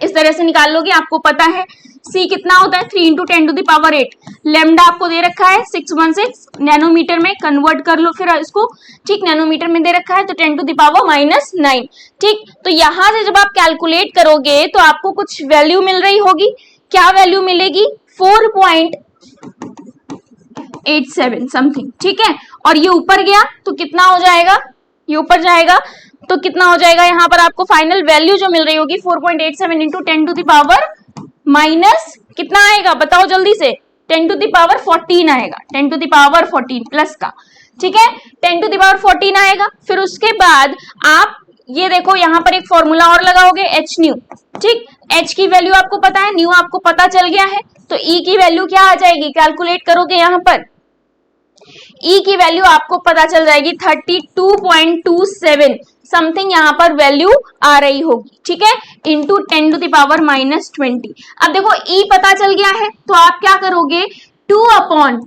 इस तरह से निकाल लोगे, आपको पता है C कितना होता है, 3 × 10⁸। लेमडा आपको दे रखा है 616, नैनोमीटर में कन्वर्ट कर लो फिर इसको। ठीक, नैनोमीटर में दे रखा है तो 10⁻⁹। ठीक, तो यहां से जब आप कैलकुलेट करोगे तो आपको कुछ वैल्यू मिल रही होगी। क्या वैल्यू मिलेगी, 4.87 समथिंग। ठीक है, और ये ऊपर गया तो कितना हो जाएगा, ये ऊपर जाएगा तो कितना हो जाएगा, यहां पर आपको फाइनल वैल्यू जो मिल रही होगी 4.87 इंटू 10⁻⁻, कितना आएगा बताओ जल्दी से, 10⁻14 आएगा, 10⁻14 प्लस का। ठीक है, 10⁻14 आएगा। फिर उसके बाद आप ये देखो यहां पर एक फॉर्मूला और लगाओगे, एच न्यू। ठीक, एच की वैल्यू आपको पता है, न्यू आपको पता चल गया है, तो ई की वैल्यू क्या आ जाएगी, कैलकुलेट करोगे यहां पर ई की वैल्यू आपको पता चल जाएगी 32.27 समथिंग, यहां पर वैल्यू आ रही होगी। ठीक है, इंटू 10⁻⁻20। अब देखो ई पता चल गया है तो आप क्या करोगे, 2 अपॉन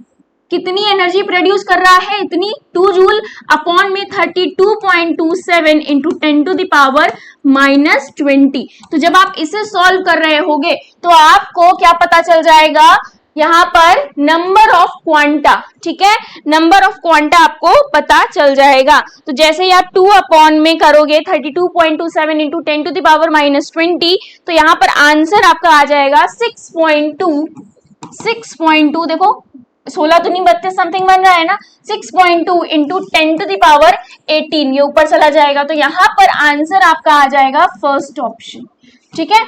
कितनी एनर्जी प्रोड्यूस कर रहा है, इतनी 2 जूल, अपॉन में 32.27 इंटू 10⁻⁻20। तो जब आप इसे सॉल्व कर रहे होगे तो आपको क्या पता चल जाएगा, यहां पर नंबर ऑफ क्वांटा। ठीक है, नंबर ऑफ क्वांटा आपको पता चल जाएगा। तो जैसे ही आप 2 अपॉन में करोगे 32.27 इंटू 10⁻⁻20, तो यहां पर आंसर आपका आ जाएगा 6.2। देखो 16 तो नहीं 32 समथिंग बन रहा है ना, 6.2 इंटू 10⁻18 ये ऊपर चला जाएगा, तो यहां पर आंसर आपका आ जाएगा फर्स्ट ऑप्शन। ठीक है,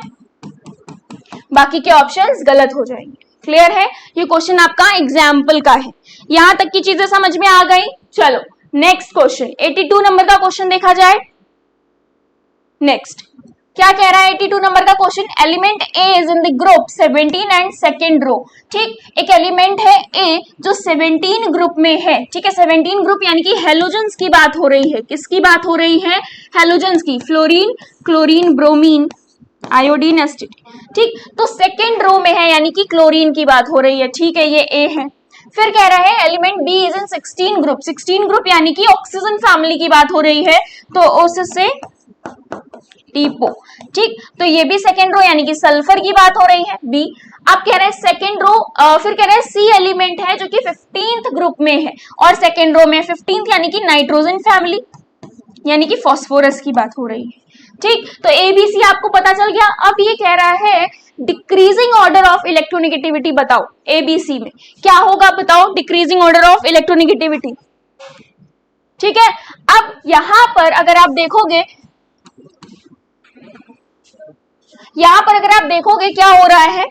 बाकी के ऑप्शंस गलत हो जाएंगे। क्लियर है, ये क्वेश्चन आपका एग्जाम्पल का है। यहां तक की चीजें समझ में आ गई। चलो नेक्स्ट क्वेश्चन 82 नंबर का क्वेश्चन देखा जाए। नेक्स्ट क्या कह रहा है 82 नंबर का question, element A is in the group 17 and second row. ठीक, एक एलिमेंट है ए जो 17 ग्रुप में है। ठीक है, 17 ग्रुप यानी कि हेलोजेंस की बात हो रही है। किसकी बात हो रही है, हेलोजेंस की, fluorine, chlorine, bromine, iodine, acetic. ठीक, तो सेकेंड रो में है यानी कि क्लोरीन की बात हो रही है। ठीक है, ये ए है। फिर कह रहा है element B is in 16 group. 16 group यानी कि ऑक्सीजन फैमिली की बात हो रही है, तो ओस से टीपो। ठीक, तो ये भी सेकेंड रो यानी कि सल्फर की बात हो रही है, बी। अब कह रहे हैं सेकेंड रो, फिर कह रहे हैं सी एलिमेंट है जो कि 15th ग्रुप में है, और सेकेंड रो में 15th यानी कि नाइट्रोजन फैमिली यानी कि फास्फोरस की बात हो रही है। ठीक, तो एबीसी आपको पता चल गया। अब ये कह रहा है डिक्रीजिंग ऑर्डर ऑफ इलेक्ट्रोनेगेटिविटी बताओ, एबीसी में क्या होगा बताओ, डिक्रीजिंग ऑर्डर ऑफ इलेक्ट्रोनेगेटिविटी। ठीक है, अब यहां पर अगर आप देखोगे, क्या हो रहा है,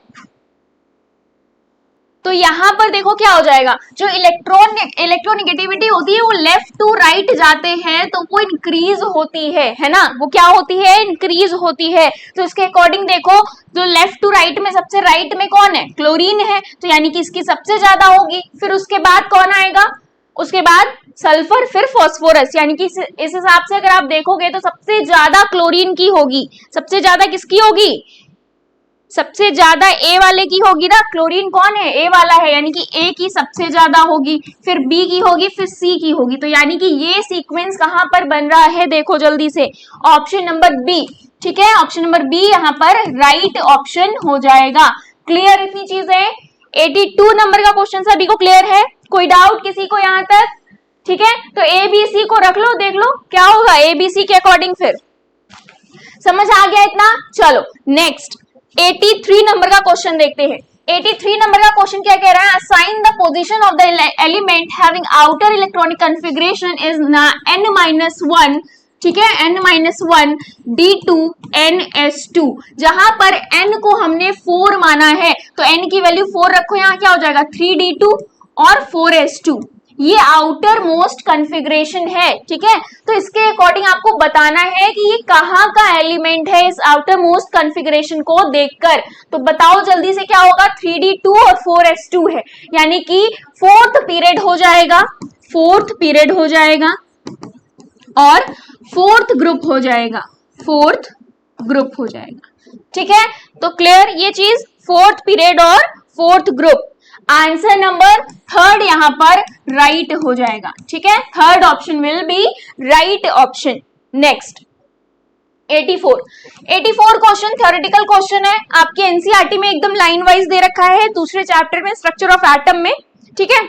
तो यहाँ पर देखो क्या हो जाएगा, जो इलेक्ट्रोनेगेटिविटी होती है वो लेफ्ट टू राइट जाते हैं तो वो इंक्रीज होती है ना, वो क्या होती है, इंक्रीज होती है। तो इसके अकॉर्डिंग देखो जो लेफ्ट टू राइट में सबसे राइट में कौन है, क्लोरीन है, तो यानी कि इसकी सबसे ज्यादा होगी। फिर उसके बाद कौन आएगा, उसके बाद सल्फर, फिर फास्फोरस, यानी कि इस हिसाब से अगर आप देखोगे तो सबसे ज्यादा क्लोरीन की होगी, सबसे ज्यादा किसकी होगी, सबसे ज्यादा ए वाले की होगी ना, क्लोरीन कौन है, ए वाला है, यानी कि ए की सबसे ज्यादा होगी, फिर बी की होगी, फिर सी की होगी। तो यानी कि ये सीक्वेंस कहां पर बन रहा है, देखो जल्दी से, ऑप्शन नंबर बी, ठीक है, ऑप्शन नंबर बी यहाँ पर राइट ऑप्शन हो जाएगा। क्लियर इतनी चीजें, 82 नंबर का क्वेश्चन सभी को क्लियर है, कोई डाउट किसी को यहाँ तक, ठीक है। तो ए बी सी को रख लो, देख लो क्या होगा ए बी सी के अकॉर्डिंग, फिर समझ आ गया इतना। चलो नेक्स्ट 83 नंबर का क्वेश्चन देखते हैं। 83 नंबर का क्वेश्चन क्या कह रहा है, assign the position of the element having outer electronic configuration is n-1, ठीक है, n-1 D2NS2, जहां पर n को हमने 4 माना है तो n की वैल्यू 4 रखो, यहाँ क्या हो जाएगा 3D2 और 4S2, ये आउटर मोस्ट कॉन्फ़िगरेशन है, ठीक है। तो इसके अकॉर्डिंग आपको बताना है कि ये कहाँ का एलिमेंट है इस आउटर मोस्ट कॉन्फ़िगरेशन को देखकर। तो बताओ जल्दी से क्या होगा, 3D2 और 4S2 है, यानी कि फोर्थ पीरियड हो जाएगा, फोर्थ पीरियड हो जाएगा और फोर्थ ग्रुप हो जाएगा, फोर्थ ग्रुप हो जाएगा, ठीक है। तो क्लियर ये चीज, फोर्थ पीरियड और fourth group. Answer number third यहां पर राइट हो जाएगा, ठीक है, third option will be right option. Next 84 question theoretical question है, आपके एनसीईआरटी में एकदम लाइन वाइज दे रखा है, दूसरे चैप्टर में स्ट्रक्चर ऑफ एटम में, ठीक है।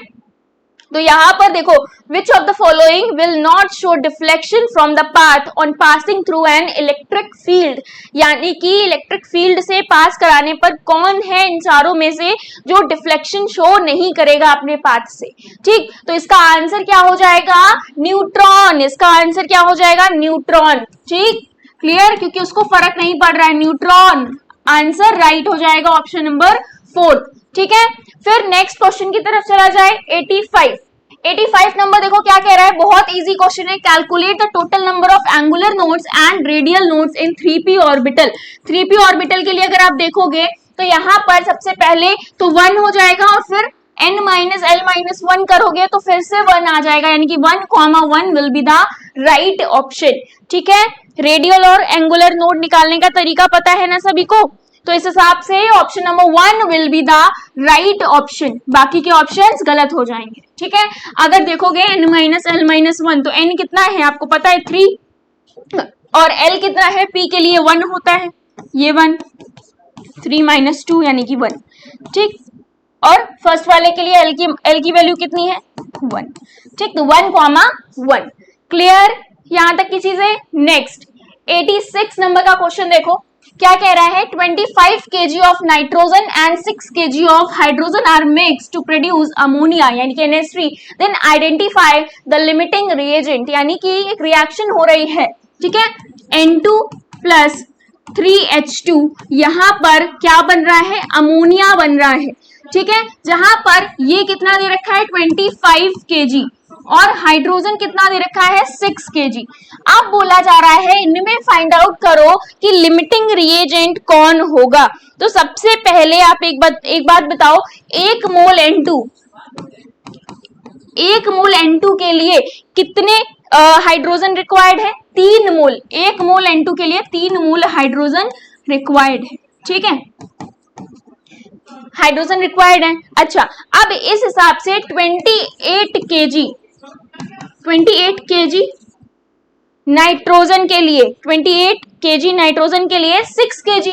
तो यहां पर देखो, विच of the following will not show deflection from the path on passing through an electric field, यानी कि इलेक्ट्रिक फील्ड से पास कराने पर कौन है इन चारों में से जो डिफ्लेक्शन शो नहीं करेगा अपने पाथ से, ठीक। तो इसका आंसर क्या हो जाएगा, न्यूट्रॉन, इसका आंसर क्या हो जाएगा, न्यूट्रॉन, ठीक, क्लियर, क्योंकि उसको फर्क नहीं पड़ रहा है, न्यूट्रॉन आंसर राइट हो जाएगा ऑप्शन नंबर 4, ठीक है। फिर नेक्स्ट क्वेश्चन की तरफ चला जाए, 85 नंबर देखो क्या कह रहा है, बहुत इजी क्वेश्चन है। Calculate the total number of angular nodes and radial nodes in 3p orbital. 3p orbital के लिए अगर आप देखोगे तो यहाँ पर सबसे पहले तो 1 हो जाएगा और फिर n-l-1 करोगे तो फिर से 1 आ जाएगा, यानी कि 1,1 will be the right option, ठीक है। रेडियल और एंगुलर नोड निकालने का तरीका पता है ना सभी को, तो इस हिसाब से option number 1 will be the right option, बाकी के ऑप्शंस गलत हो जाएंगे, ठीक है। अगर देखोगे n-l-1 तो n कितना है आपको पता है 3 और l कितना है, p के लिए 1 होता है, ये 1, 3 - 2 यानी कि 1, ठीक। और फर्स्ट वाले के लिए l की वैल्यू कितनी है 1, ठीक, तो 1,1, क्लियर यहां तक की चीजें। नेक्स्ट 86 नंबर का क्वेश्चन देखो क्या कह रहा है, 25 kg of nitrogen and 6 kg of hydrogen are mixed to produce ammonia, यानी कि NH3, then identify the limiting reagent, यानी कि एक रिएक्शन हो रही है, ठीक है, N2 + 3H2, यहां पर क्या बन रहा है, अमोनिया बन रहा है, ठीक है। जहां पर ये कितना दे रखा है 25 kg और हाइड्रोजन कितना दे रखा है 6 kg। अब बोला जा रहा है इनमें फाइंड आउट करो कि लिमिटिंग रिएजेंट कौन होगा। तो सबसे पहले आप एक बात बताओ, 1 मोल N2 के लिए कितने हाइड्रोजन रिक्वायर्ड है, 3 मोल, 1 मोल N2 के लिए 3 मोल हाइड्रोजन रिक्वायर्ड है, ठीक है, हाइड्रोजन रिक्वायर्ड है। अच्छा, अब इस हिसाब से 28 kg नाइट्रोजन के लिए, 28 kg नाइट्रोजन के लिए 6 kg,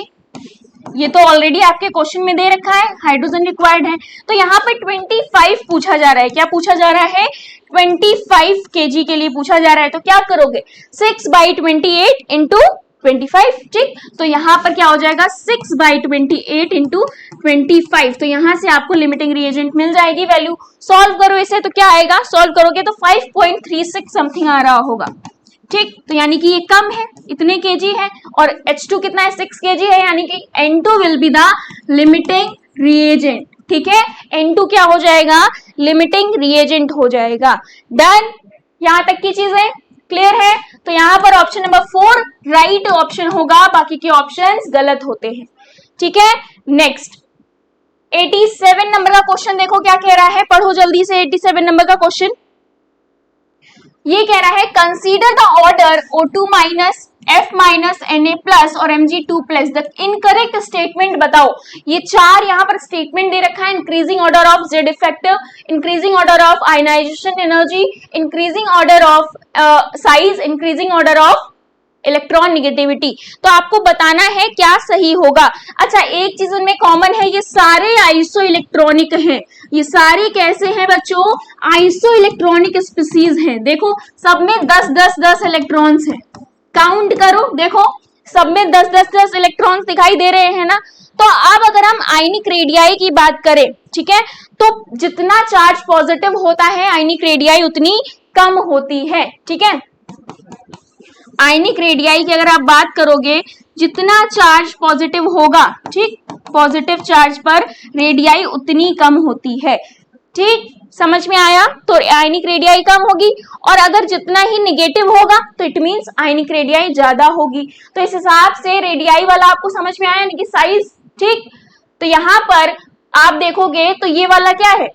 ये तो ऑलरेडी आपके क्वेश्चन में दे रखा है, हाइड्रोजन रिक्वायर्ड है। तो यहाँ पे 25 पूछा जा रहा है, क्या पूछा जा रहा है 25 kg के लिए पूछा जा रहा है, तो क्या करोगे 6/28 इंटू 25, ठीक। तो यहाँ पर क्या हो जाएगा 6/28 इंटू 25, तो यहाँ से आपको लिमिटिंग रिएजेंट मिल जाएगी वैल्यू। सॉल्व करो इसे तो क्या आएगा, सॉल्व करोगे तो 5.36 समथिंग आ रहा होगा, ठीक। तो यानी कि ये कम है, इतने kg है, और H2 कितना है 6 kg है, यानी कि N2 will be the limiting reagent, ठीक है, N2 क्या हो जाएगा, लिमिटिंग रिएजेंट हो जाएगा। डन, यहां तक की चीजें क्लियर है। तो यहां पर ऑप्शन नंबर 4 राइट ऑप्शन होगा, बाकी के ऑप्शंस गलत होते हैं। ठीक है, नेक्स्ट 87 नंबर का क्वेश्चन देखो क्या कह रहा है, पढ़ो जल्दी से 87 नंबर का क्वेश्चन। ये कह रहा है consider the order O2 minus F minus Na+ और Mg2+, द इनकरेक्ट स्टेटमेंट बताओ। ये चार यहाँ पर स्टेटमेंट दे रखा है, increasing order of Z effective, increasing order of ionization energy, increasing order of size, increasing order of electronegativity. तो आपको बताना है क्या सही होगा। अच्छा, एक चीज उनमें कॉमन है, ये सारे आइसो इलेक्ट्रॉनिक हैं। ये सारे कैसे हैं बच्चों, आइसो इलेक्ट्रॉनिक स्पीसीज हैं। देखो सब में 10-10-10 इलेक्ट्रॉन्स हैं, काउंट करो, देखो सब में 10-10-10 इलेक्ट्रॉन्स दिखाई दे रहे हैं ना। तो अब अगर हम आयनिक रेडियाई की बात करें, ठीक है, तो जितना चार्ज पॉजिटिव होता है आयनिक रेडियाई उतनी कम होती है। ठीक है, आयनिक रेडियाई की अगर आप बात करोगे, जितना चार्ज पॉजिटिव होगा, ठीक, पॉजिटिव चार्ज पर रेडियाई उतनी कम होती है। ठीक, समझ में आया। तो आयनिक रेडियाई कम होगी, और अगर जितना ही निगेटिव होगा तो इट मींस आयनिक रेडियाई ज्यादा होगी। तो इस हिसाब से रेडियाई वाला आपको समझ में आया, यानी कि साइज। ठीक, तो यहां पर आप देखोगे तो ये वाला क्या है,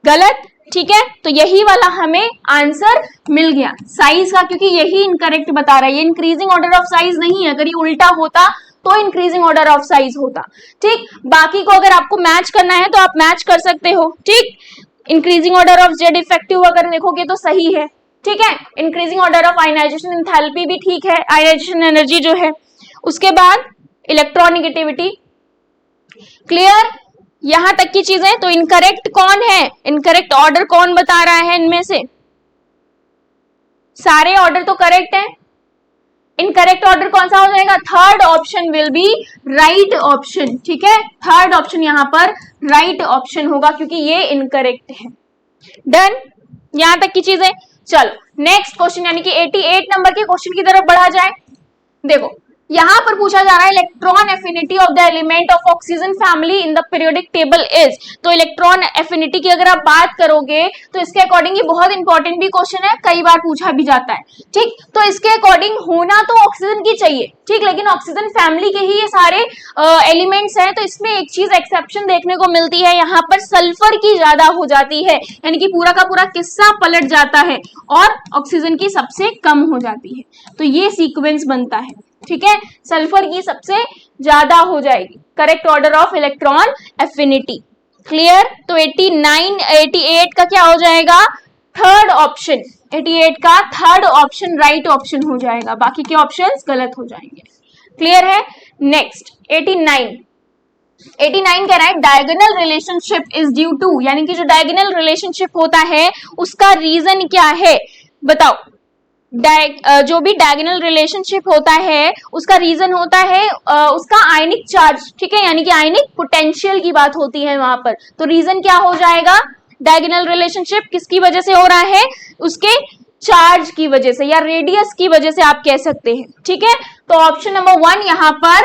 गलत। ठीक है, तो यही वाला हमें आंसर मिल गया साइज का, क्योंकि यही इनकरेक्ट बता रहा है। ये इंक्रीजिंग ऑर्डर ऑफ साइज नहीं है, अगर ये उल्टा होता तो इंक्रीजिंग ऑर्डर ऑफ साइज होता। ठीक, बाकी को अगर आपको मैच करना है तो आप मैच कर सकते हो। ठीक, increasing order of Z effective अगर देखोगे तो सही है। ठीक है, increasing order of ionization enthalpy भी ठीक है, आयनाइजेशन एनर्जी जो है। उसके बाद इलेक्ट्रॉन निगेटिविटी, क्लियर, यहां तक की चीजें। तो इनकरेक्ट कौन है, इनकरेक्ट ऑर्डर कौन बता रहा है इनमें से, सारे ऑर्डर तो करेक्ट है। इनकरेक्ट ऑर्डर कौन सा हो जाएगा, third option will be right option. ठीक है, थर्ड ऑप्शन यहां पर राइट ऑप्शन होगा, क्योंकि ये इनकरेक्ट है। डन, यहां तक की चीजें। चलो नेक्स्ट क्वेश्चन, यानी कि 88 नंबर के क्वेश्चन की तरफ बढ़ा जाए। देखो यहां पर पूछा जा रहा है electron affinity of the element of oxygen family in the periodic table is. तो इलेक्ट्रॉन एफिनिटी की अगर आप बात करोगे तो इसके अकॉर्डिंग ये बहुत इंपॉर्टेंट भी क्वेश्चन है, कई बार पूछा भी जाता है। ठीक, तो इसके अकॉर्डिंग होना तो ऑक्सीजन की चाहिए, ठीक, लेकिन ऑक्सीजन फैमिली के ही ये सारे एलिमेंट्स हैं। तो इसमें एक चीज एक्सेप्शन देखने को मिलती है, यहाँ पर सल्फर की ज्यादा हो जाती है, यानी कि पूरा का पूरा किस्सा पलट जाता है, और ऑक्सीजन की सबसे कम हो जाती है। तो ये सीक्वेंस बनता है। ठीक है, सल्फर की सबसे ज्यादा हो जाएगी, correct order of electron affinity. Clear, तो 88 का क्या हो जाएगा, थर्ड ऑप्शन, 88 का थर्ड ऑप्शन राइट ऑप्शन हो जाएगा, बाकी के ऑप्शंस गलत हो जाएंगे। क्लियर है। नेक्स्ट 89 कह रहा है diagonal relationship is due to, यानी कि जो डायगोनल रिलेशनशिप होता है उसका रीजन क्या है, बताओ। जो भी डायगोनल रिलेशनशिप होता है उसका रीजन होता है उसका आयनिक चार्ज। ठीक है, यानी कि आयनिक पोटेंशियल की बात होती है वहां पर। तो रीजन क्या हो जाएगा, डायगोनल रिलेशनशिप किसकी वजह से हो रहा है, उसके चार्ज की वजह से या रेडियस की वजह से आप कह सकते हैं। ठीक है, तो ऑप्शन नंबर 1 यहां पर,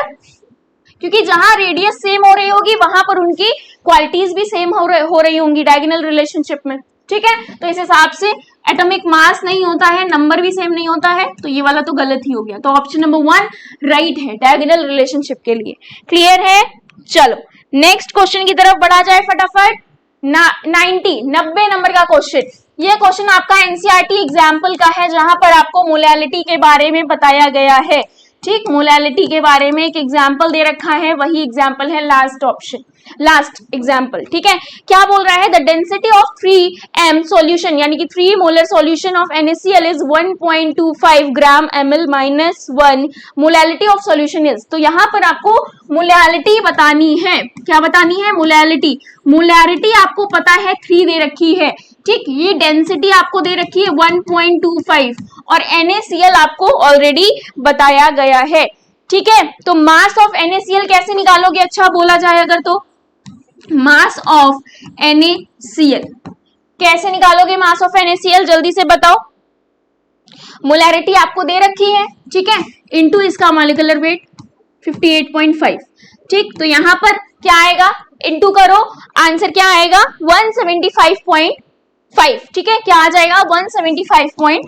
क्योंकि जहां रेडियस सेम हो रही होगी वहां पर उनकी क्वालिटीज भी सेम हो रही होंगी डायगोनल रिलेशनशिप में। ठीक है, तो इस हिसाब से एटॉमिक मास नहीं होता है, नंबर भी सेम नहीं होता है, तो ये वाला तो गलत ही हो गया। तो ऑप्शन नंबर 1 राइट है डायगोनल रिलेशनशिप के लिए। क्लियर है। चलो नेक्स्ट क्वेश्चन की तरफ बढ़ा जाए फटाफट। 90 नंबर का क्वेश्चन, ये क्वेश्चन आपका एनसीईआरटी एग्जाम्पल का है, जहां पर आपको मोलैलिटी के बारे में बताया गया है। ठीक, मोलैलिटी के बारे में एक एग्जाम्पल दे रखा है, वही एग्जाम्पल है लास्ट ऑप्शन, लास्ट एग्जाम्पल। ठीक है, क्या बोल रहा है, the density of 3m solution, यानी कि 3 molar solution of NaCl is 1.25 gram ml minus 1 molality of solution is. तो यहाँ पर आपको मोलैलिटी बतानी है, क्या बतानी है, मोलैलिटी। मोलैरिटी आपको पता है 3 दे रखी है, ठीक, ये डेंसिटी आपको दे रखी है 1.25 और NaCl आपको ऑलरेडी बताया गया है। ठीक है, तो मास ऑफ NaCl कैसे निकालोगे, अच्छा बोला जाए अगर तो, मास ऑफ NaCl कैसे निकालोगे, मास ऑफ NaCl जल्दी से बताओ। मोलैरिटी आपको दे रखी है, ठीक है, इनटू इसका मॉलिक्यूलर वेट 58.5। ठीक, तो यहां पर क्या आएगा, इंटू करो, आंसर क्या आएगा 175.5। ठीक है, क्या आ जाएगा 175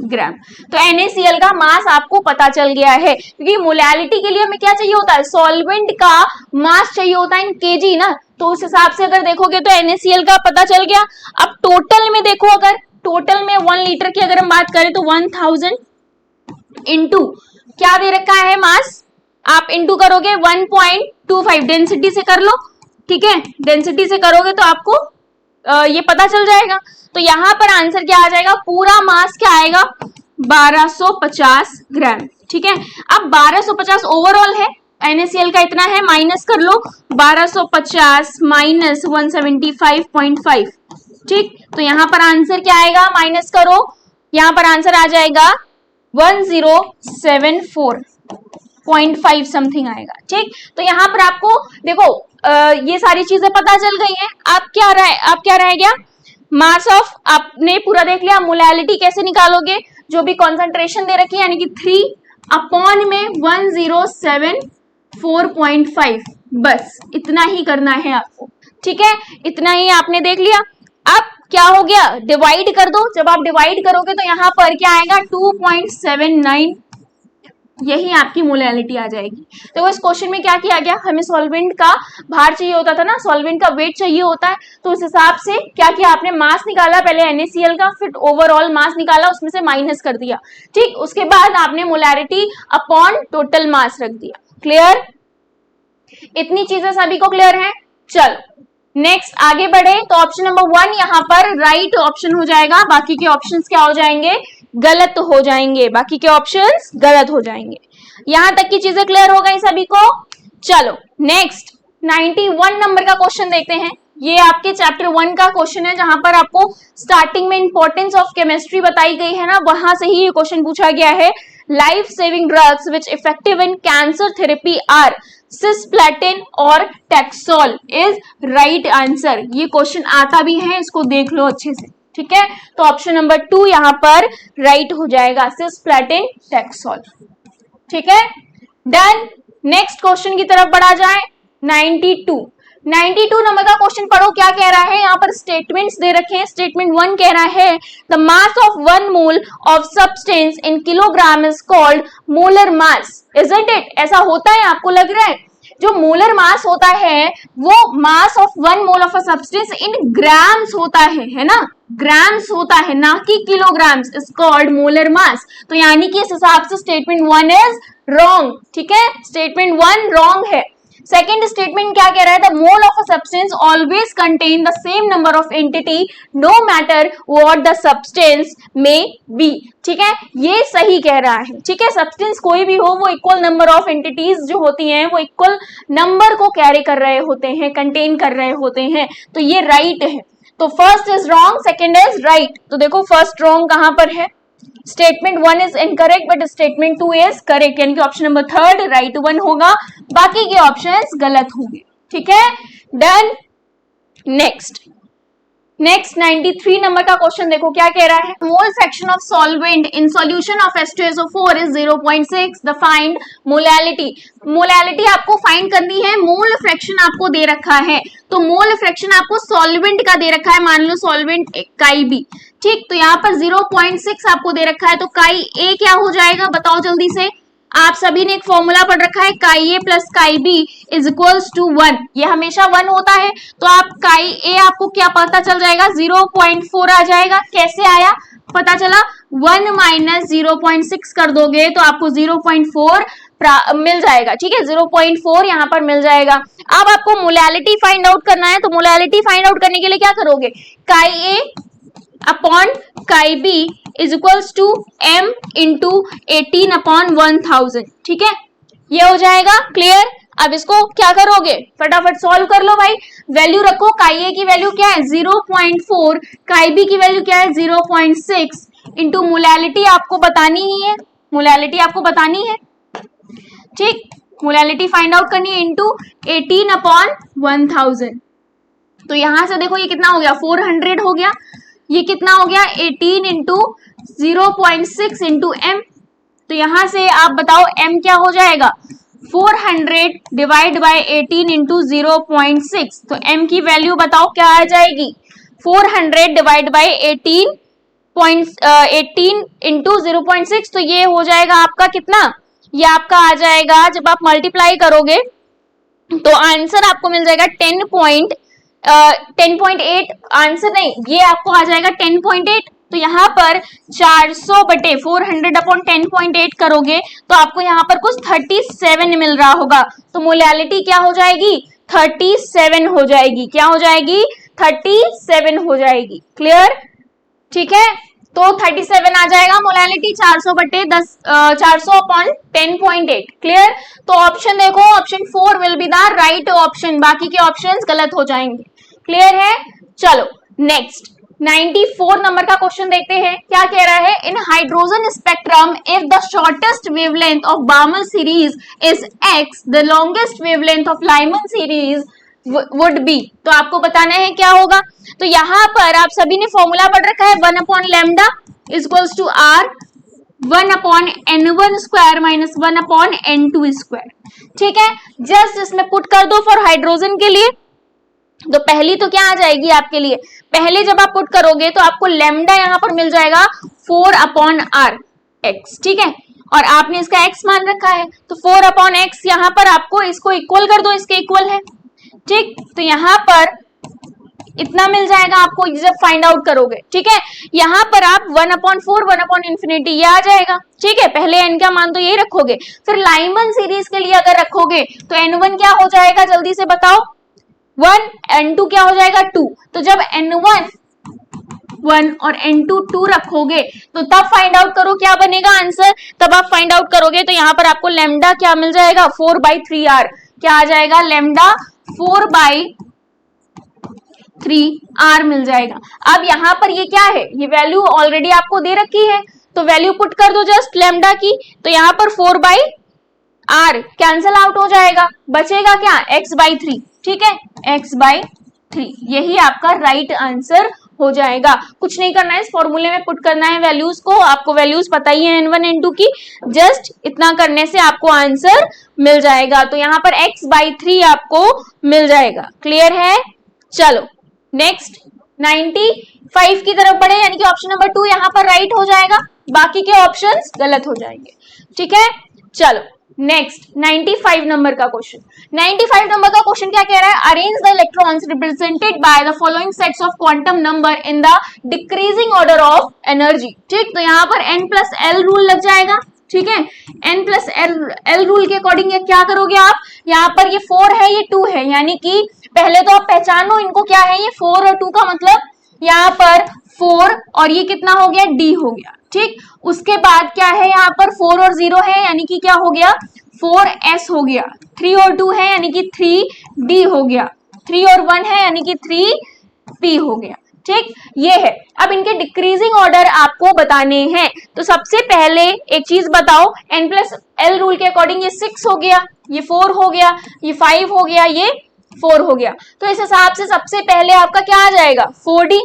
ग्राम। तो NaCl का मास आपको पता चल गया है, क्योंकि मोलैलिटी के लिए हमें क्या चाहिए होता है, सॉल्वेंट का मास चाहिए होता है इन केजी ना, तो उस हिसाब से अगर देखोगे तो NaCl का पता चल गया। अब टोटल में देखो, अगर टोटल में 1 लीटर की अगर हम बात करें तो 1000 इंटू क्या दे रखा है मास, आप इंटू करोगे 1.25, डेंसिटी से कर लो। ठीक है, डेंसिटी से करोगे तो आपको ये पता चल जाएगा। तो यहां पर आंसर क्या आ जाएगा, पूरा मास क्या आएगा 1250 ग्राम। ठीक है, अब 1250 ओवरऑल है, NaCl का इतना है, माइनस कर लो 1250 माइनस 175.5। ठीक, तो यहां पर आंसर क्या आएगा, माइनस करो, यहां पर आंसर आ जाएगा 1074.5 समथिंग आएगा। ठीक, तो यहां पर आपको देखो ये सारी चीजें पता चल गई हैं। आप क्या रह गया, मास ऑफ आपने पूरा देख लिया। मोलैलिटी कैसे निकालोगे, जो भी कॉन्सेंट्रेशन दे रखी है, यानी कि 3 अपॉन में 1074.5, बस इतना ही करना है आपको। ठीक है, इतना ही आपने देख लिया। अब क्या हो गया, डिवाइड कर दो। जब आप डिवाइड करोगे तो यहां पर क्या आएगा 2.79, यही आपकी मोलैलिटी आ जाएगी। तो इस क्वेश्चन में क्या किया गया, हमें सॉल्वेंट का भार चाहिए होता था ना, सॉल्वेंट का वेट चाहिए होता है, तो उस हिसाब से क्या किया आपने, मास निकाला पहले NaCl का, फिर ओवरऑल मास निकाला, उसमें से माइनस कर दिया। ठीक, उसके बाद आपने मोलैलिटी अपॉन टोटल मास रख दिया। क्लियर, इतनी चीजें सभी को क्लियर है। चलो नेक्स्ट आगे बढ़े, तो ऑप्शन नंबर 1 यहाँ पर राइट ऑप्शन हो जाएगा, बाकी के ऑप्शंस क्या हो जाएंगे, गलत हो जाएंगे, बाकी के ऑप्शंस गलत हो जाएंगे। यहां तक की चीजें क्लियर हो गई सभी को। चलो नेक्स्ट 91 नंबर का क्वेश्चन देखते हैं। ये आपके चैप्टर 1 का क्वेश्चन है, जहां पर आपको स्टार्टिंग में इंपॉर्टेंस ऑफ केमिस्ट्री बताई गई है ना, वहां से ही ये क्वेश्चन पूछा गया है। Life saving drugs which effective in cancer therapy are cisplatin और टैक्सोल इज राइट आंसर। ये क्वेश्चन आता भी है, इसको देख लो अच्छे से। ठीक है, तो ऑप्शन नंबर 2 यहां पर राइट हो जाएगा, सिस्प्लेटिन टैक्सोल। ठीक है, डन। नेक्स्ट क्वेश्चन की तरफ बढ़ा जाए। 92 नंबर का क्वेश्चन पढ़ो, क्या कह रहा है, यहाँ पर स्टेटमेंट्स दे रखे हैं। स्टेटमेंट 1 कह रहा है the mass of 1 mole of substance in kilogram is called molar mass, isn't it. ऐसा होता है, आपको लग रहा है जो मोलर मास होता है वो mass of 1 mole of a substance in grams होता है ना, ग्राम्स होता है, ना कि kilograms, is called molar mass. तो यानी कि इस हिसाब से स्टेटमेंट 1 इज रॉन्ग। ठीक है, स्टेटमेंट 1 रॉन्ग है। सेकेंड स्टेटमेंट क्या कह रहा है, the mole of a substance always contain the same number of entity no matter what the substance में बी। ठीक है, ये सही कह रहा है। ठीक है, सब्सटेंस कोई भी हो, वो इक्वल नंबर ऑफ एंटिटीज जो होती हैं वो इक्वल नंबर को कैरी कर रहे होते हैं, कंटेन कर रहे होते हैं। तो ये राइट है। तो first is wrong, second is right. तो देखो फर्स्ट रॉन्ग कहां पर है, statement 1 is incorrect but statement 2 is correct, यानी कि ऑप्शन नंबर 3 राइट 1 होगा, बाकी के ऑप्शंस गलत होंगे। ठीक है, डन। नेक्स्ट 93 नंबर का क्वेश्चन देखो, क्या कह रहा है, mole fraction of solvent in solution of H2SO4 is 0.6, the find molality. Molality आपको फाइंड करनी है, मोल फ्रैक्शन आपको दे रखा है, तो मोल फ्रैक्शन आपको सॉल्वेंट का दे रखा है, मान लो सॉल्वेंट काई बी। ठीक, तो यहाँ पर 0.6 आपको दे रखा है, तो काई ए क्या हो जाएगा, बताओ जल्दी से। आप सभी ने एक फॉर्मूला पढ़ रखा है, chi A plus chi B is equals to 1, ये हमेशा 1 होता है। तो आप काई ए आपको क्या पता चल जाएगा, 0.4 आ जाएगा। कैसे आया पता चला, 1 माइनस 0.6 कर दोगे तो आपको 0.4 मिल जाएगा। ठीक है, 0.4 यहाँ पर मिल जाएगा। अब आपको मोलैलिटी फाइंड आउट करना है, तो मोलैलिटी फाइंड आउट करने के लिए क्या करोगे, chi A upon chi B is equals to m into 18 upon 1000। ठीक है, ये हो जाएगा क्लियर। अब इसको क्या करोगे, फटाफट सॉल्व कर लो भाई। वैल्यू रखो, काई ए की वैल्यू क्या है 0.4, काई बी की वैल्यू क्या है 0.6 इंटू मोलैलिटी आपको बतानी ही है, मोलैलिटी आपको बतानी है। ठीक, मोलैलिटी फाइंड आउट करनी है इंटू 18 अपॉन 1000। तो यहां से देखो ये कितना हो गया, 400 हो गया। ये कितना हो गया, 18 इंटू 0.6 इंटू एम। तो यहां से आप बताओ m क्या हो जाएगा, 400 डिवाइड बाय 18 इंटू 0.6, तो m की वैल्यू बताओ क्या आ जाएगी? 400 डिवाइड बाय 18 इंटू 0.6, तो ये हो जाएगा आपका कितना? ये आपका आ जाएगा, जब आप मल्टीप्लाई करोगे तो आंसर आपको मिल जाएगा 10.8, आंसर नहीं, ये आपको आ जाएगा 10.8। तो यहाँ पर 400 बटे 400 अपॉन 10.8 करोगे तो आपको यहाँ पर कुछ 37 मिल रहा होगा, तो मोलैलिटी क्या हो जाएगी? 37 हो जाएगी। क्या हो जाएगी? 37 हो जाएगी। क्लियर? ठीक है, तो 37 आ जाएगा मोलैलिटी 400 बटे 400 अपॉन 10.8। क्लियर? तो ऑप्शन देखो, option 4 will be the right option, बाकी के ऑप्शंस गलत हो जाएंगे। क्लियर है? चलो नेक्स्ट 94 नंबर का क्वेश्चन देखते हैं, क्या कह रहा है? In hydrogen spectrum if the shortest wavelength of Balmer series is x, the longest wavelength of Lyman series would be. तो आपको बताना है क्या होगा। तो यहां पर आप सभी ने फॉर्मूला पढ़ रखा है, 1 upon lambda equals to r 1 upon n1 square minus 1 upon n2 square. ठीक है, जस्ट इसमें पुट कर दो फॉर हाइड्रोजन के लिए। तो पहली तो क्या आ जाएगी आपके लिए? पहले जब आप पुट करोगे तो आपको लैम्डा यहां पर मिल जाएगा 4 अपॉन आर एक्स। ठीक है, और आपने इसका x मान रखा है, तो 4 अपॉन एक्स यहां पर आपको इसको इक्वल कर दो, इसके इक्वल है। ठीक, तो यहां पर इतना मिल जाएगा आपको जब फाइंड आउट करोगे। ठीक है, यहां पर आप 1 अपॉन 4 1 अपॉन इंफिनिटी ये आ जाएगा। ठीक है, पहले n का मान तो यही रखोगे, फिर लाइमन सीरीज के लिए अगर रखोगे तो n1 क्या हो जाएगा? जल्दी से बताओ। 1, n2 क्या हो जाएगा? 2। तो जब n1 1 और n2 2 रखोगे तो तब फाइंड आउट करो क्या बनेगा आंसर। तब आप फाइंड आउट करोगे तो यहाँ पर आपको लैम्डा क्या मिल जाएगा? 4/3r। क्या आ जाएगा? लैम्डा 4/3r मिल जाएगा। अब यहाँ पर ये क्या है? ये वैल्यू ऑलरेडी आपको दे रखी है, तो वैल्यू पुट कर दो जस्ट लैम्डा की। तो यहाँ पर 4/r कैंसल आउट हो जाएगा, बचेगा क्या? x/3। ठीक है, x/3 यही आपका राइट आंसर हो जाएगा। कुछ नहीं करना है, इस फॉर्मूले में पुट करना है वैल्यूज को। आपको वैल्यूज पता ही है n1 n2 की, जस्ट इतना करने से आपको आंसर मिल जाएगा। तो यहाँ पर x/3 आपको मिल जाएगा। क्लियर है? चलो नेक्स्ट 95 की तरफ बढ़े, यानी कि ऑप्शन नंबर 2 यहाँ पर राइट हो जाएगा, बाकी के ऑप्शंस गलत हो जाएंगे। ठीक है, चलो नेक्स्ट 95 नंबर का क्वेश्चन। 95 नंबर का क्वेश्चन क्या कह रहा है? Arrange the electrons represented by the following sets of quantum number in the decreasing order of energy. ठीक, तो यहाँ पर n+l रूल लग जाएगा। ठीक है, n+l रूल के अकॉर्डिंग क्या करोगे आप? यहाँ पर ये 4 है, ये 2 है, यानी कि पहले तो आप पहचानो इनको क्या है। ये 4 और 2 का मतलब यहाँ पर 4 और ये कितना हो गया? d हो गया। ठीक, उसके बाद क्या है? यहाँ पर 4 और 0 है, यानी कि क्या हो गया? 4s हो गया। 3 और 2 है, यानी कि 3d हो गया। 3 और 1 है, यानी कि 3p हो गया। ठीक, ये है। अब इनके डिक्रीजिंग ऑर्डर आपको बताने हैं। तो सबसे पहले एक चीज बताओ, n+l रूल के अकॉर्डिंग ये 6 हो गया, ये 4 हो गया, ये 5 हो गया, ये 4 हो गया। तो इस हिसाब से सबसे पहले आपका क्या आ जाएगा? 4d।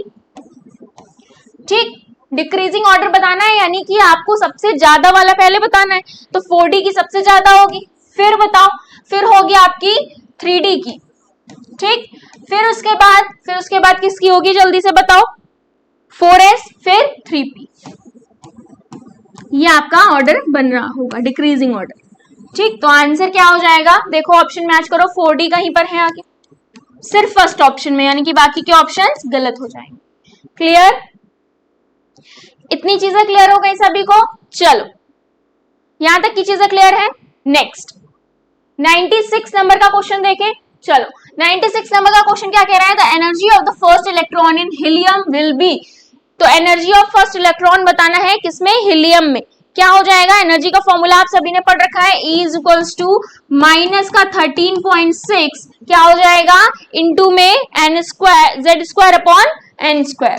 ठीक, डिक्रीजिंग ऑर्डर बताना है, यानी कि आपको सबसे ज्यादा वाला पहले बताना है। तो 4d की सबसे ज्यादा होगी, फिर बताओ, फिर होगी आपकी 3d की। ठीक, फिर उसके बाद किसकी होगी? जल्दी से बताओ। 4s, फिर 3p। ये आपका ऑर्डर बन रहा होगा, डिक्रीजिंग ऑर्डर। ठीक, तो आंसर क्या हो जाएगा? देखो ऑप्शन मैच करो, 4d कहीं पर है आगे, सिर्फ फर्स्ट ऑप्शन में, यानी कि बाकी के ऑप्शंस गलत हो जाएंगे। क्लियर? इतनी चीजें क्लियर हो गई सभी को? चलो यहां तक की चीजें क्लियर है। नेक्स्ट 96 नंबर का क्वेश्चन देखें। चलो 96 नंबर का क्वेश्चन क्या कह रहा है? The energy of the first electron in helium will be. तो एनर्जी ऑफ फर्स्ट इलेक्ट्रॉन बताना है किसमें? हीलियम में। क्या हो जाएगा? एनर्जी का फॉर्मूला आप सभी ने पढ़ रखा है, E इक्वल्स टू माइनस का 13.6 क्या हो जाएगा? इनटू में z² अपॉन n²।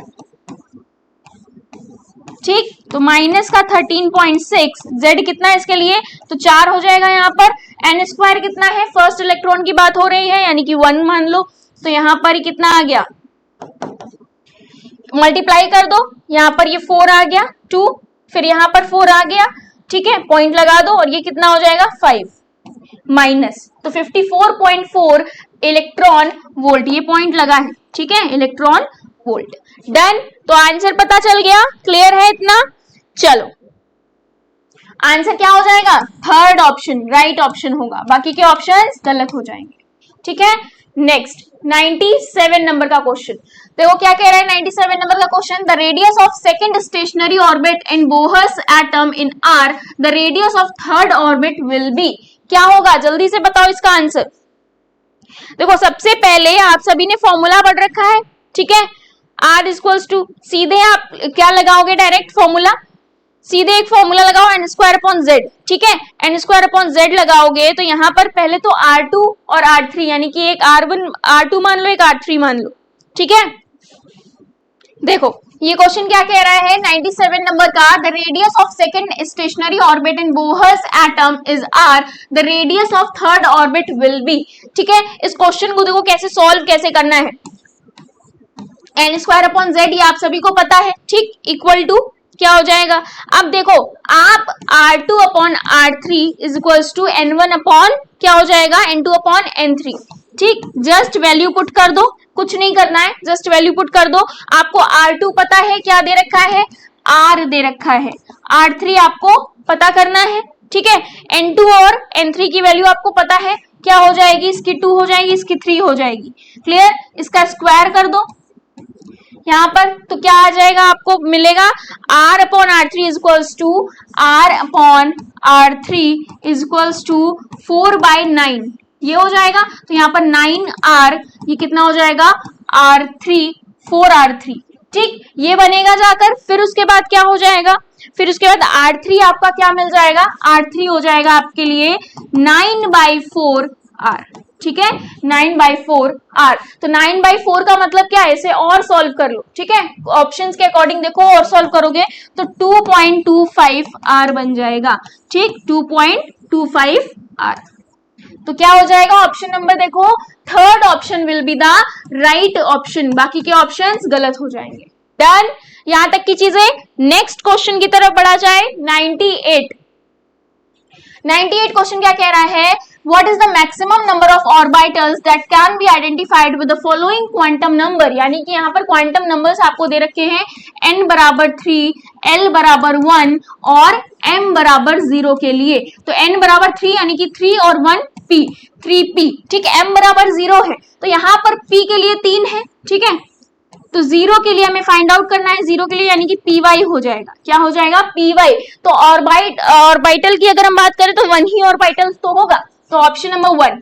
ठीक, तो माइनस का 13.6, z कितना है इसके लिए? तो 4 हो जाएगा। यहाँ पर n² कितना है? फर्स्ट इलेक्ट्रॉन की बात हो रही है, यानी कि 1 मान लो। तो यहाँ पर कितना आ गया? मल्टीप्लाई कर दो, यहाँ पर ये 4 आ गया, 2, फिर यहाँ पर 4 आ गया। ठीक है, पॉइंट लगा दो, और ये कितना हो जाएगा? 5। माइनस, तो 54.4 इलेक्ट्रॉन वोल्ट, ये पॉइंट लगा है, ठीक है, इलेक्ट्रॉन वोल्ट। डन, तो आंसर पता चल गया, क्लियर है इतना। चलो आंसर क्या हो जाएगा, थर्ड ऑप्शन राइट ऑप्शन होगा, बाकी के ऑप्शंस गलत हो जाएंगे, ठीक है। नेक्स्ट 97 नंबर का क्वेश्चन देखो क्या कह रहा है। 97 नंबर का question, the radius of second stationery orbit in Bohr's atom in are, the radius of third orbit will be, क्या होगा जल्दी से बताओ इसका आंसर। देखो सबसे पहले आप सभी ने फॉर्मूला पढ़ रखा है, ठीक है, R इक्वल्स टू, सीधे आप क्या लगाओगे, डायरेक्ट फॉर्मूला, सीधे एक फॉर्मूला लगाओ n²/z, ठीक है, n²/z लगाओगे तो यहां पर पहले तो R2 और R3 यानी कि एक R1 R2 मान लो, एक R3 मान लो, ठीक है। देखो ये क्वेश्चन क्या कह रहा है 97 नंबर का, the radius of second stationery orbit in Bohr's atom is R, the radius of third orbit will be, ठीक है। इस क्वेश्चन को देखो कैसे सॉल्व कैसे करना है, n²/z ये आप सभी को पता है, ठीक, इक्वल टू क्या हो जाएगा। अब देखो आप R2/R3 is equals to N1 क्या हो जाएगा, N2/N3, ठीक, जस्ट वैल्यू पुट कर दो, कुछ नहीं करना है, जस्ट वैल्यू पुट कर दो। आपको R2 पता है, क्या दे रखा है, R दे रखा है, R3 आपको पता करना है, ठीक है। N2 और N3 की वैल्यू आपको पता है, क्या हो जाएगी, इसकी 2 हो जाएगी, इसकी 3 हो जाएगी, क्लियर। इसका स्क्वायर कर दो यहाँ पर, तो क्या आ जाएगा, आपको मिलेगा R/R3 is equals to R/R3 is equals to 4/9, ये हो जाएगा। तो यहाँ पर 9R, ये कितना हो जाएगा R3, 4R3, ठीक, ये बनेगा जाकर। फिर उसके बाद क्या हो जाएगा, फिर उसके बाद R3 आपका क्या मिल जाएगा, R3 हो जाएगा आपके लिए 9/4R, ठीक है, 9/4R। तो 9/4 का मतलब क्या है, इसे और सॉल्व कर लो, ठीक है, ऑप्शंस के अकॉर्डिंग देखो और सॉल्व करोगे तो 2.25R बन जाएगा, ठीक, 2.25R। तो क्या हो जाएगा ऑप्शन नंबर, देखो third option will be the right option, बाकी के ऑप्शंस गलत हो जाएंगे। डन, यहां तक की चीजें। नेक्स्ट क्वेश्चन की तरफ बढ़ा जाए। 98 क्वेश्चन क्या कह रहा है, what is the maximum number of orbitals that can be identified with the following quantum number, यानी कि यहाँ पर क्वांटम नंबर्स आपको दे रखे हैं n=3, l=1 और m=0 के लिए। तो n=3 यानी कि 3 और 1 p, 3p, ठीक है, m=0 है तो यहाँ पर p के लिए 3 है, ठीक है, तो 0 के लिए हमें फाइंड आउट करना है, 0 के लिए यानी कि py हो जाएगा, क्या हो जाएगा py। तो ऑर्बिटल की अगर हम बात करें तो 1 ही ऑर्बिटल तो होगा, तो ऑप्शन नंबर 1,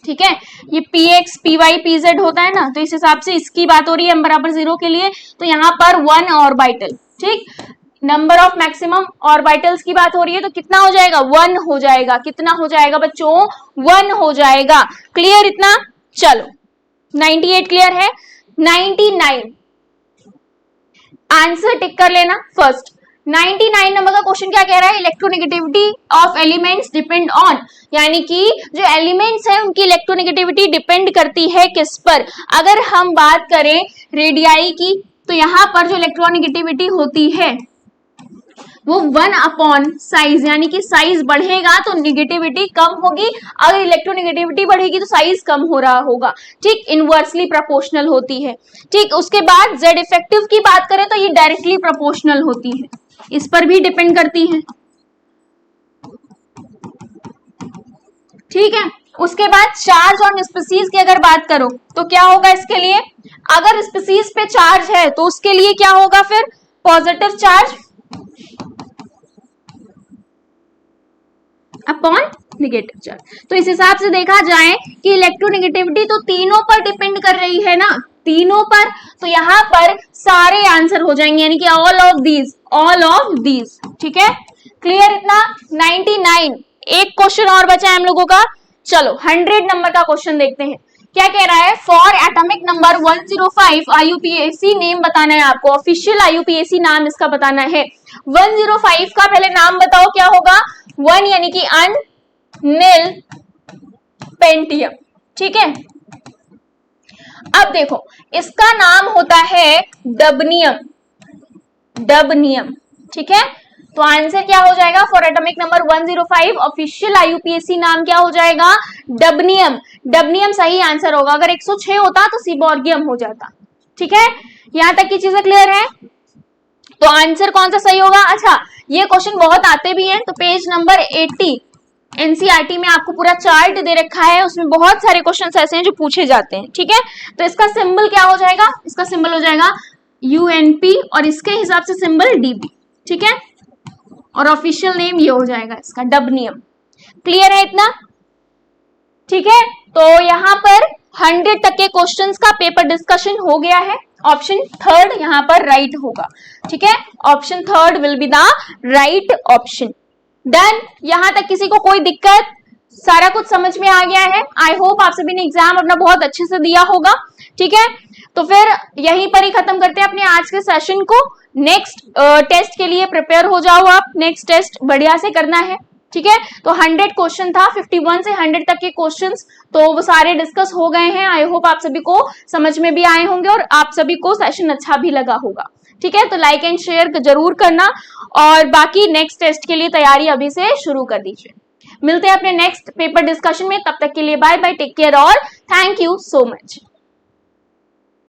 ठीक है। ये px py pz होता है ना, तो इस हिसाब से इसकी बात हो रही है m=0 के लिए, तो यहाँ पर 1 ऑर्बिटल, ठीक, नंबर ऑफ मैक्सिमम ऑर्बिटल्स की बात हो रही है, तो कितना हो जाएगा 1 हो जाएगा, कितना हो जाएगा बच्चों 1 हो जाएगा, क्लियर इतना। चलो 98 क्लियर है। 99 आंसर टिक कर लेना फर्स्ट। 99 नंबर का क्वेश्चन क्या कह रहा है, electronegativity of elements depend on, यानी कि जो एलिमेंट्स हैं उनकी इलेक्ट्रोनेगेटिविटी डिपेंड करती है किस पर। अगर हम बात करें रेडियाई की तो यहाँ पर जो इलेक्ट्रोनेगेटिविटी होती है वो 1 साइज, यानी कि साइज बढ़ेगा तो नेगेटिविटी कम होगी, अगर इलेक्ट्रोनेगेटिविटी बढ़ेगी तो साइज कम हो रहा होगा, ठीक, इनवर्सली प्रोपोर्शनल होती है, ठीक। उसके बाद जेड इफेक्टिव की बात करें तो ये डायरेक्टली प्रोपोर्शनल होती है, इस पर भी डिपेंड करती है, ठीक है। उसके बाद चार्ज ऑन स्पीसीज की अगर बात करो तो क्या होगा इसके लिए, अगर स्पीसीज पे चार्ज है तो उसके लिए क्या होगा फिर positive charge upon negative charge. तो इस हिसाब से देखा जाए कि इलेक्ट्रोनेगेटिविटी तो तीनों पर डिपेंड कर रही है ना, तीनों पर, तो यहाँ पर सारे आंसर हो जाएंगे, यानी कि ऑल ऑफ दीज, ठीक है, क्लियर इतना। 99 एक क्वेश्चन और बचा है हम लोगों का। चलो 100 नंबर का क्वेश्चन देखते हैं क्या कह रहा है। For atomic number 105 IUPAC name बताना है आपको, ऑफिशियल आईयूपीएसी नाम इसका बताना है। 105 का पहले नाम बताओ क्या होगा, 1 यानी कि अनिल पेंटियम, ठीक है। अब देखो इसका नाम होता है डबनियम, ठीक है, तो आंसर क्या हो जाएगा for atomic number 105 official IUPAC नाम क्या हो जाएगा, डबनियम। डबनियम सही आंसर होगा। अगर 106 होता तो सीबॉर्गियम हो जाता। ठीक है, यहां तक की चीजें क्लियर है। तो आंसर कौन सा सही होगा। अच्छा, ये क्वेश्चन बहुत आते भी हैं, तो पेज नंबर 80 एनसीईआरटी में आपको पूरा चार्ट दे रखा है, उसमें बहुत सारे क्वेश्चन ऐसे हैं जो पूछे जाते हैं। ठीक है, तो इसका सिंबल क्या हो जाएगा, इसका सिंबल हो जाएगा UNP और इसके हिसाब से सिंबल DB। ठीक है, और ऑफिशियल नेम ये हो जाएगा इसका डबनियम। क्लियर है इतना। ठीक है, तो यहां पर 100 तक के क्वेश्चंस का पेपर डिस्कशन हो गया है। ऑप्शन थर्ड यहां पर राइट होगा। ठीक है, option third will be the right option. Done, यहां तक किसी को कोई दिक्कत, सारा कुछ समझ में आ गया है। आई होप आप सभी ने एग्जाम अपना बहुत अच्छे से दिया होगा। ठीक है, तो फिर यहीं पर ही खत्म करते हैं अपने आज के सेशन को। नेक्स्ट टेस्ट के लिए प्रिपेयर हो जाओ आप, नेक्स्ट टेस्ट बढ़िया से करना है। ठीक है, तो 100 क्वेश्चन था, 51 से 100 तक के क्वेश्चंस, तो वो सारे डिस्कस हो गए हैं। आई होप आप सभी को समझ में भी आए होंगे और आप सभी को सेशन अच्छा भी लगा होगा। ठीक है, तो लाइक एंड शेयर जरूर करना और बाकी नेक्स्ट टेस्ट के लिए तैयारी अभी से शुरू कर दीजिए। मिलते हैं अपने नेक्स्ट पेपर डिस्कशन में, तब तक के लिए बाय बाय, टेक केयर और थैंक यू सो मच।